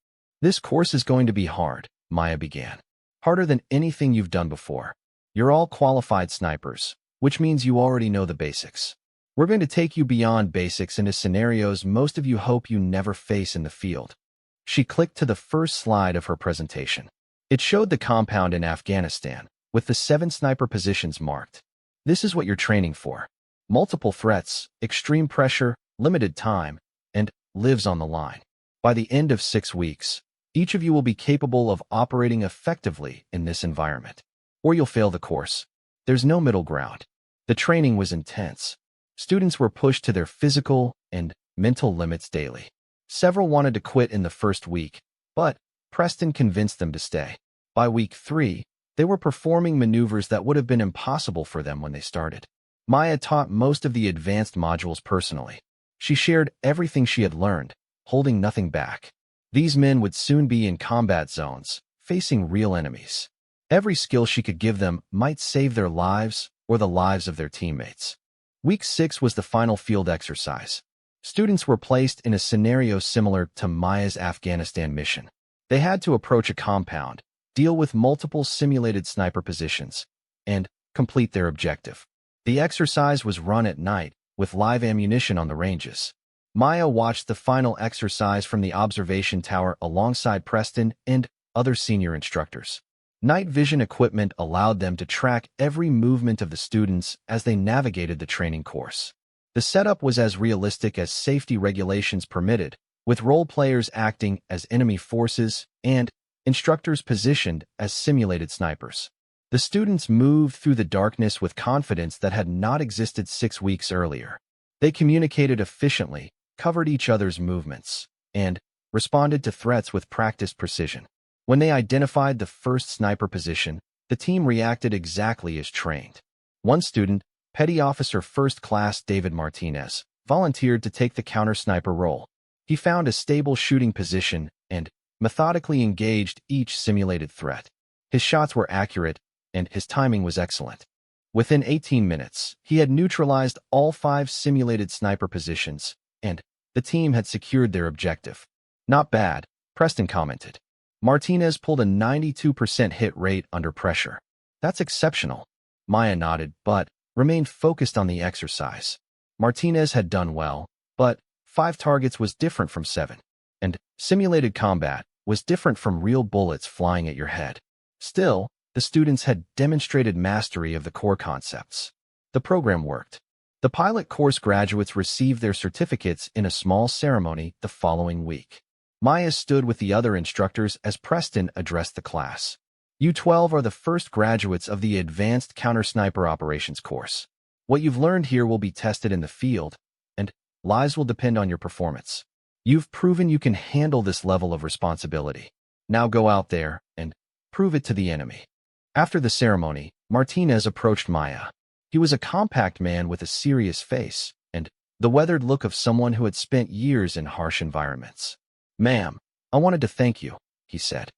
"This course is going to be hard," Maya began. "Harder than anything you've done before. You're all qualified snipers, which means you already know the basics. We're going to take you beyond basics into scenarios most of you hope you never face in the field." She clicked to the first slide of her presentation. It showed the compound in Afghanistan, with the 7 sniper positions marked. "This is what you're training for. Multiple threats, extreme pressure, limited time, and lives on the line. By the end of 6 weeks, each of you will be capable of operating effectively in this environment. Or you'll fail the course. There's no middle ground." The training was intense. Students were pushed to their physical and mental limits daily. Several wanted to quit in the first week, but Preston convinced them to stay. By week 3, they were performing maneuvers that would have been impossible for them when they started. Maya taught most of the advanced modules personally. She shared everything she had learned, holding nothing back. These men would soon be in combat zones, facing real enemies. Every skill she could give them might save their lives or the lives of their teammates. Week 6 was the final field exercise. Students were placed in a scenario similar to Maya's Afghanistan mission. They had to approach a compound, deal with multiple simulated sniper positions, and complete their objective. The exercise was run at night, with live ammunition on the ranges. Maya watched the final exercise from the observation tower alongside Preston and other senior instructors. Night vision equipment allowed them to track every movement of the students as they navigated the training course. The setup was as realistic as safety regulations permitted, with role players acting as enemy forces and instructors positioned as simulated snipers. The students moved through the darkness with confidence that had not existed 6 weeks earlier. They communicated efficiently, covered each other's movements, and responded to threats with practiced precision. When they identified the first sniper position, the team reacted exactly as trained. One student, Petty Officer First Class David Martinez, volunteered to take the counter-sniper role. He found a stable shooting position and methodically engaged each simulated threat. His shots were accurate, and his timing was excellent. Within 18 minutes, he had neutralized all 5 simulated sniper positions, and the team had secured their objective. "Not bad," Preston commented. Martinez pulled a 92% hit rate under pressure. "That's exceptional." Maya nodded, but remained focused on the exercise. Martinez had done well, but 5 targets was different from 7, and simulated combat was different from real bullets flying at your head. Still, the students had demonstrated mastery of the core concepts. The program worked. The pilot course graduates received their certificates in a small ceremony the following week. Maya stood with the other instructors as Preston addressed the class. You 12 are the first graduates of the Advanced Counter-Sniper Operations course. What you've learned here will be tested in the field, and lives will depend on your performance. You've proven you can handle this level of responsibility. Now go out there and prove it to the enemy. After the ceremony, Martinez approached Maya. He was a compact man with a serious face and the weathered look of someone who had spent years in harsh environments. "Ma'am, I wanted to thank you," he said.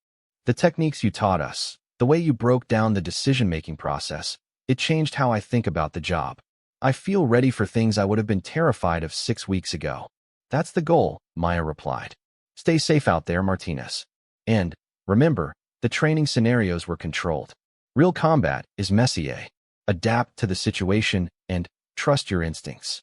"The techniques you taught us, the way you broke down the decision-making process, it changed how I think about the job. I feel ready for things I would have been terrified of 6 weeks ago." "That's the goal," Maya replied. "Stay safe out there, Martinez. And remember, the training scenarios were controlled. Real combat is messy. Adapt to the situation and trust your instincts."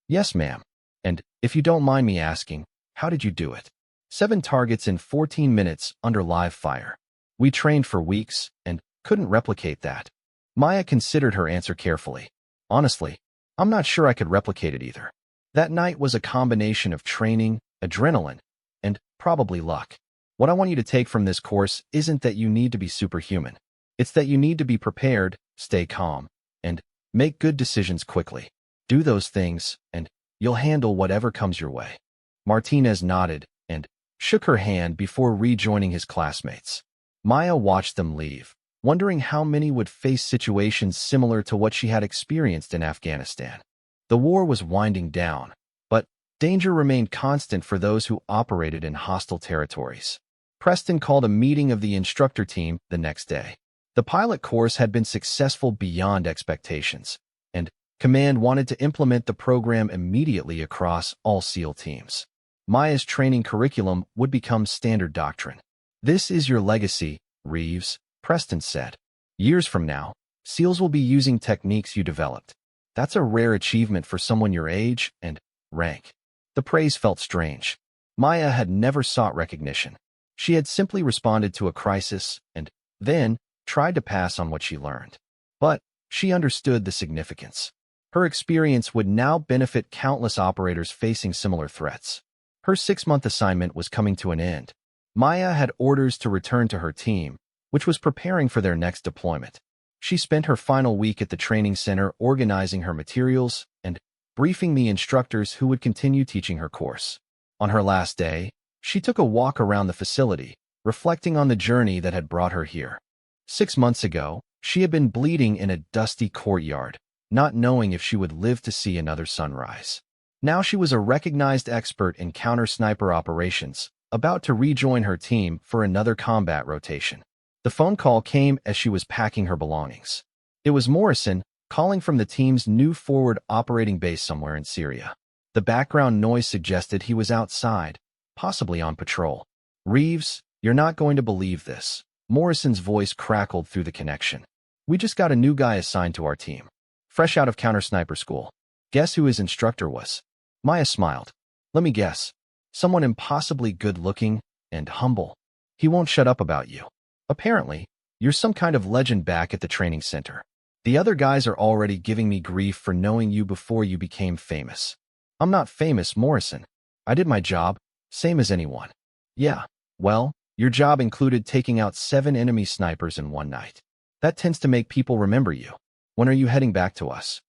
"Yes, ma'am. And if you don't mind me asking, how did you do it?" 7 targets in 14 minutes under live fire. "We trained for weeks and couldn't replicate that." Maya considered her answer carefully. "Honestly, I'm not sure I could replicate it either. That night was a combination of training, adrenaline, and probably luck. What I want you to take from this course isn't that you need to be superhuman. It's that you need to be prepared, stay calm, and make good decisions quickly. Do those things, and you'll handle whatever comes your way." Martinez nodded and shook her hand before rejoining his classmates. Maya watched them leave, wondering how many would face situations similar to what she had experienced in Afghanistan. The war was winding down, but danger remained constant for those who operated in hostile territories. Preston called a meeting of the instructor team the next day. The pilot course had been successful beyond expectations, and Command wanted to implement the program immediately across all SEAL teams. Maya's training curriculum would become standard doctrine. "This is your legacy, Reeves," Preston said. "Years from now, SEALs will be using techniques you developed. That's a rare achievement for someone your age and rank." The praise felt strange. Maya had never sought recognition. She had simply responded to a crisis and then tried to pass on what she learned. But she understood the significance. Her experience would now benefit countless operators facing similar threats. Her 6-month assignment was coming to an end. Maya had orders to return to her team, which was preparing for their next deployment. She spent her final week at the training center organizing her materials and briefing the instructors who would continue teaching her course. On her last day, she took a walk around the facility, reflecting on the journey that had brought her here. 6 months ago, she had been bleeding in a dusty courtyard, not knowing if she would live to see another sunrise. Now she was a recognized expert in counter-sniper operations, about to rejoin her team for another combat rotation. The phone call came as she was packing her belongings. It was Morrison, calling from the team's new forward operating base somewhere in Syria. The background noise suggested he was outside, possibly on patrol. "Reeves, you're not going to believe this." Morrison's voice crackled through the connection. "We just got a new guy assigned to our team. Fresh out of counter-sniper school. Guess who his instructor was?" Maya smiled. "Let me guess. Someone impossibly good-looking and humble. He won't shut up about you. Apparently, you're some kind of legend back at the training center. The other guys are already giving me grief for knowing you before you became famous." "I'm not famous, Morrison. I did my job, same as anyone." "Yeah, well, your job included taking out 7 enemy snipers in one night. That tends to make people remember you. When are you heading back to us?"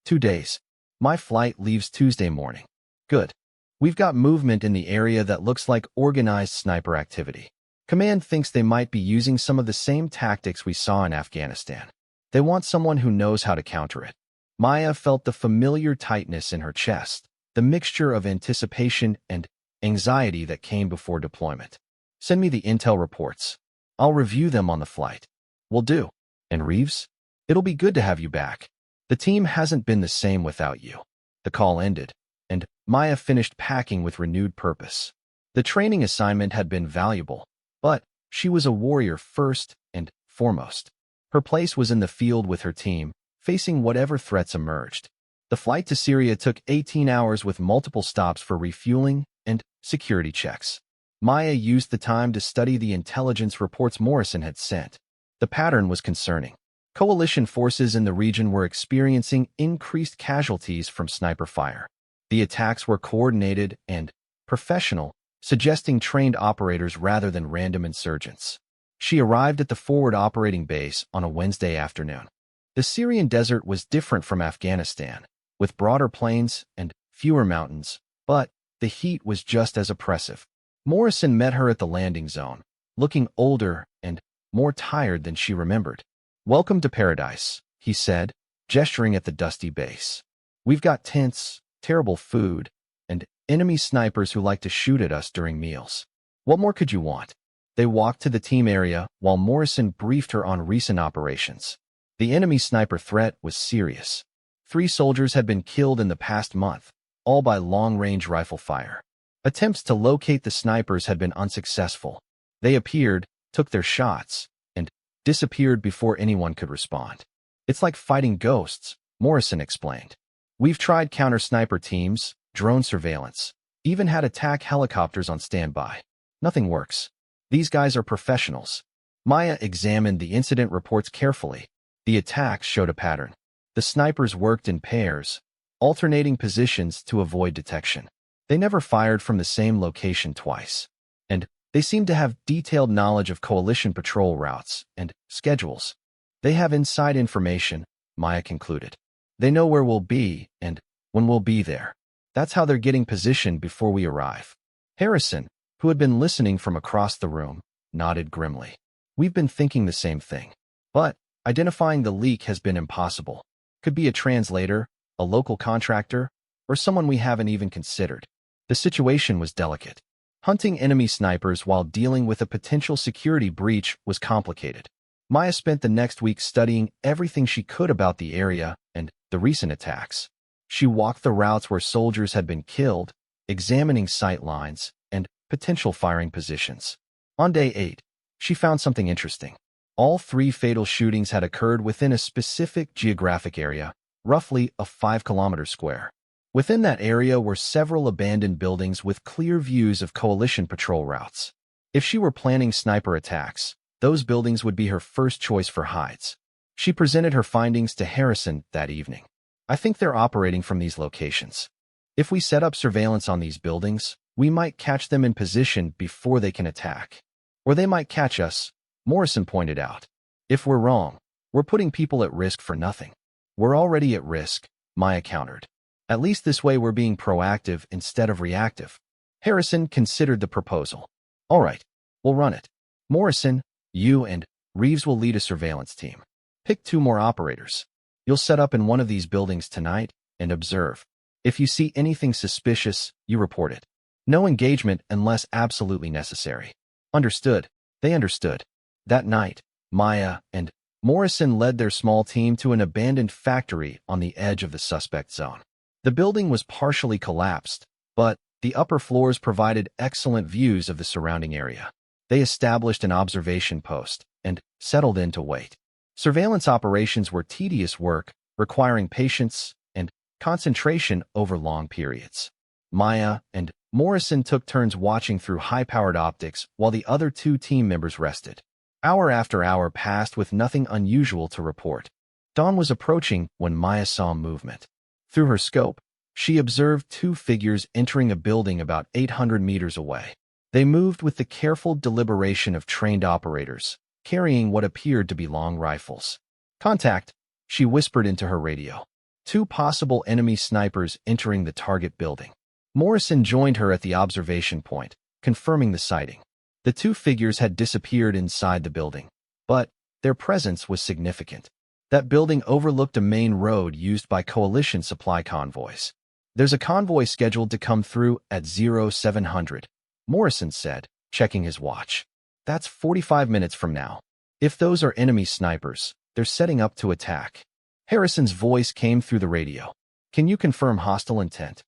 2 days. My flight leaves Tuesday morning." "Good. We've got movement in the area that looks like organized sniper activity. Command thinks they might be using some of the same tactics we saw in Afghanistan. They want someone who knows how to counter it." Maya felt the familiar tightness in her chest, the mixture of anticipation and anxiety that came before deployment. "Send me the intel reports. I'll review them on the flight." "Will do. And Reeves, it'll be good to have you back. The team hasn't been the same without you." The call ended, and Maya finished packing with renewed purpose. The training assignment had been valuable, but she was a warrior first and foremost. Her place was in the field with her team, facing whatever threats emerged. The flight to Syria took 18 hours with multiple stops for refueling and security checks. Maya used the time to study the intelligence reports Morrison had sent. The pattern was concerning. Coalition forces in the region were experiencing increased casualties from sniper fire. The attacks were coordinated and professional, suggesting trained operators rather than random insurgents. She arrived at the forward operating base on a Wednesday afternoon. The Syrian desert was different from Afghanistan, with broader plains and fewer mountains, but the heat was just as oppressive. Morrison met her at the landing zone, looking older and more tired than she remembered. "Welcome to paradise," he said, gesturing at the dusty base. "We've got tents, terrible food, and enemy snipers who like to shoot at us during meals. What more could you want?" They walked to the team area while Morrison briefed her on recent operations. The enemy sniper threat was serious. 3 soldiers had been killed in the past month, all by long-range rifle fire. Attempts to locate the snipers had been unsuccessful. They appeared, took their shots, and disappeared before anyone could respond. "It's like fighting ghosts," Morrison explained. "We've tried counter-sniper teams, drone surveillance, even had attack helicopters on standby. Nothing works. These guys are professionals." Maya examined the incident reports carefully. The attacks showed a pattern. The snipers worked in pairs, alternating positions to avoid detection. They never fired from the same location twice. And they seemed to have detailed knowledge of coalition patrol routes and schedules. "They have inside information," Maya concluded. "They know where we'll be and when we'll be there. That's how they're getting positioned before we arrive." Harrison, who had been listening from across the room, nodded grimly. "We've been thinking the same thing. But identifying the leak has been impossible. Could be a translator, a local contractor, or someone we haven't even considered." The situation was delicate. Hunting enemy snipers while dealing with a potential security breach was complicated. Maya spent the next week studying everything she could about the area and the recent attacks. She walked the routes where soldiers had been killed, examining sight lines and potential firing positions. On day 8, she found something interesting. All 3 fatal shootings had occurred within a specific geographic area, roughly a 5-kilometer square. Within that area were several abandoned buildings with clear views of coalition patrol routes. If she were planning sniper attacks, those buildings would be her first choice for hides. She presented her findings to Harrison that evening. "I think they're operating from these locations. If we set up surveillance on these buildings, we might catch them in position before they can attack. Or they might catch us," Morrison pointed out. "If we're wrong, we're putting people at risk for nothing." "We're already at risk," Maya countered. "At least this way we're being proactive instead of reactive." Harrison considered the proposal. "All right, we'll run it. Morrison, you and Reeves will lead a surveillance team. Pick 2 more operators. You'll set up in one of these buildings tonight and observe. If you see anything suspicious, you report it. No engagement unless absolutely necessary." "Understood." They understood. That night, Maya and Morrison led their small team to an abandoned factory on the edge of the suspect zone. The building was partially collapsed, but the upper floors provided excellent views of the surrounding area. They established an observation post and settled in to wait. Surveillance operations were tedious work, requiring patience and concentration over long periods. Maya and Morrison took turns watching through high-powered optics while the other 2 team members rested. Hour after hour passed with nothing unusual to report. Dawn was approaching when Maya saw movement. Through her scope, she observed 2 figures entering a building about 800 meters away. They moved with the careful deliberation of trained operators, carrying what appeared to be long rifles. "Contact," she whispered into her radio. 2 possible enemy snipers entering the target building. Morrison joined her at the observation point, confirming the sighting. The 2 figures had disappeared inside the building, but their presence was significant. That building overlooked a main road used by coalition supply convoys. "There's a convoy scheduled to come through at 0700, Morrison said, checking his watch. "That's 45 minutes from now. If those are enemy snipers, they're setting up to attack." Harrison's voice came through the radio. "Can you confirm hostile intent?"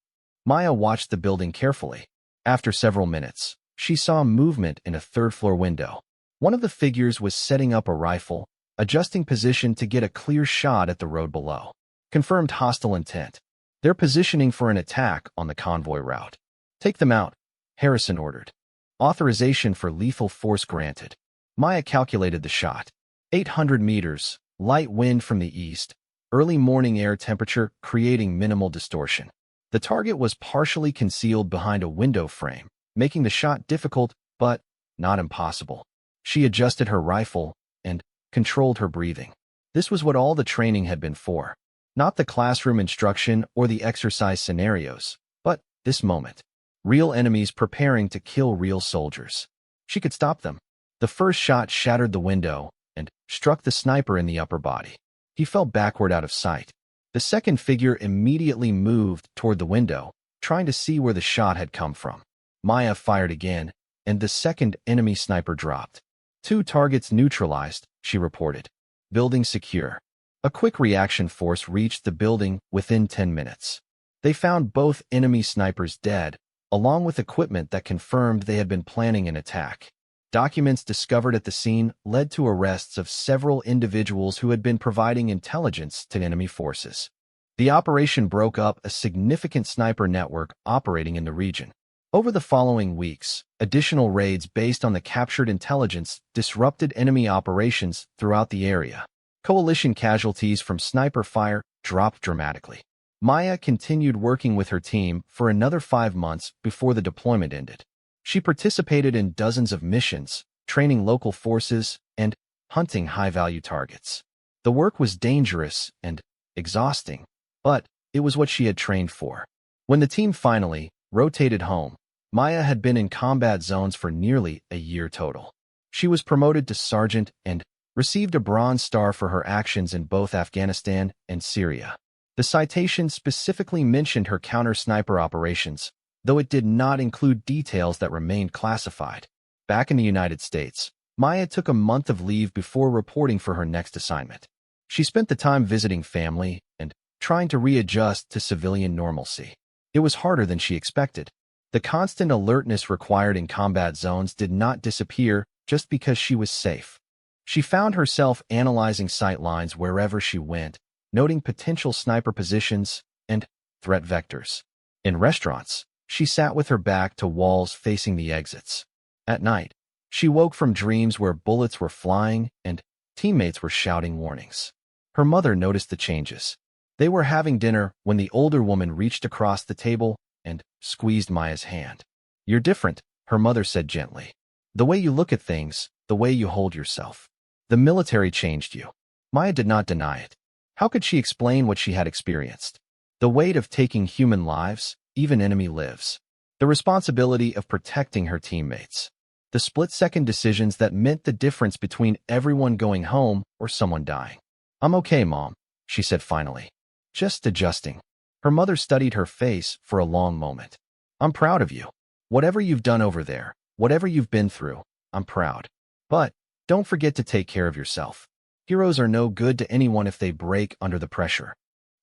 Maya watched the building carefully. After several minutes, she saw movement in a 3rd-floor window. One of the figures was setting up a rifle, adjusting position to get a clear shot at the road below. Confirmed hostile intent. They're positioning for an attack on the convoy route. "Take them out," Harrison ordered. Authorization for lethal force granted. Maya calculated the shot. 800 meters, light wind from the east, early morning air temperature creating minimal distortion. The target was partially concealed behind a window frame, making the shot difficult but not impossible. She adjusted her rifle and controlled her breathing. This was what all the training had been for. Not the classroom instruction or the exercise scenarios, but this moment. Real enemies preparing to kill real soldiers. She could stop them. The first shot shattered the window and struck the sniper in the upper body. He fell backward out of sight. The second figure immediately moved toward the window, trying to see where the shot had come from. Maya fired again, and the second enemy sniper dropped. 2 targets neutralized, she reported. Building secure. A quick reaction force reached the building within 10 minutes. They found both enemy snipers dead, along with equipment that confirmed they had been planning an attack. Documents discovered at the scene led to arrests of several individuals who had been providing intelligence to enemy forces. The operation broke up a significant sniper network operating in the region. Over the following weeks, additional raids based on the captured intelligence disrupted enemy operations throughout the area. Coalition casualties from sniper fire dropped dramatically. Maya continued working with her team for another 5 months before the deployment ended. She participated in dozens of missions, training local forces, and hunting high-value targets. The work was dangerous and exhausting, but it was what she had trained for. When the team finally rotated home, Maya had been in combat zones for nearly a year total. She was promoted to sergeant and received a Bronze Star for her actions in both Afghanistan and Syria. The citation specifically mentioned her counter-sniper operations, though it did not include details that remained classified. Back in the United States, Maya took a month of leave before reporting for her next assignment. She spent the time visiting family and trying to readjust to civilian normalcy. It was harder than she expected. The constant alertness required in combat zones did not disappear just because she was safe. She found herself analyzing sight lines wherever she went, noting potential sniper positions and threat vectors. In restaurants, she sat with her back to walls facing the exits. At night, she woke from dreams where bullets were flying and teammates were shouting warnings. Her mother noticed the changes. They were having dinner when the older woman reached across the table and squeezed Maya's hand. "You're different," her mother said gently. "The way you look at things, the way you hold yourself. The military changed you." Maya did not deny it. How could she explain what she had experienced? The weight of taking human lives, even enemy lives. The responsibility of protecting her teammates. The split-second decisions that meant the difference between everyone going home or someone dying. "I'm okay, Mom," she said finally. "Just adjusting." Her mother studied her face for a long moment. "I'm proud of you. Whatever you've done over there, whatever you've been through, I'm proud. But don't forget to take care of yourself. Heroes are no good to anyone if they break under the pressure."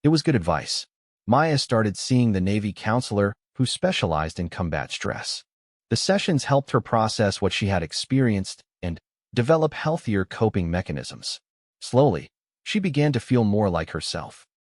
It was good advice. Maya started seeing the Navy counselor who specialized in combat stress. The sessions helped her process what she had experienced and develop healthier coping mechanisms. Slowly, she began to feel more like herself.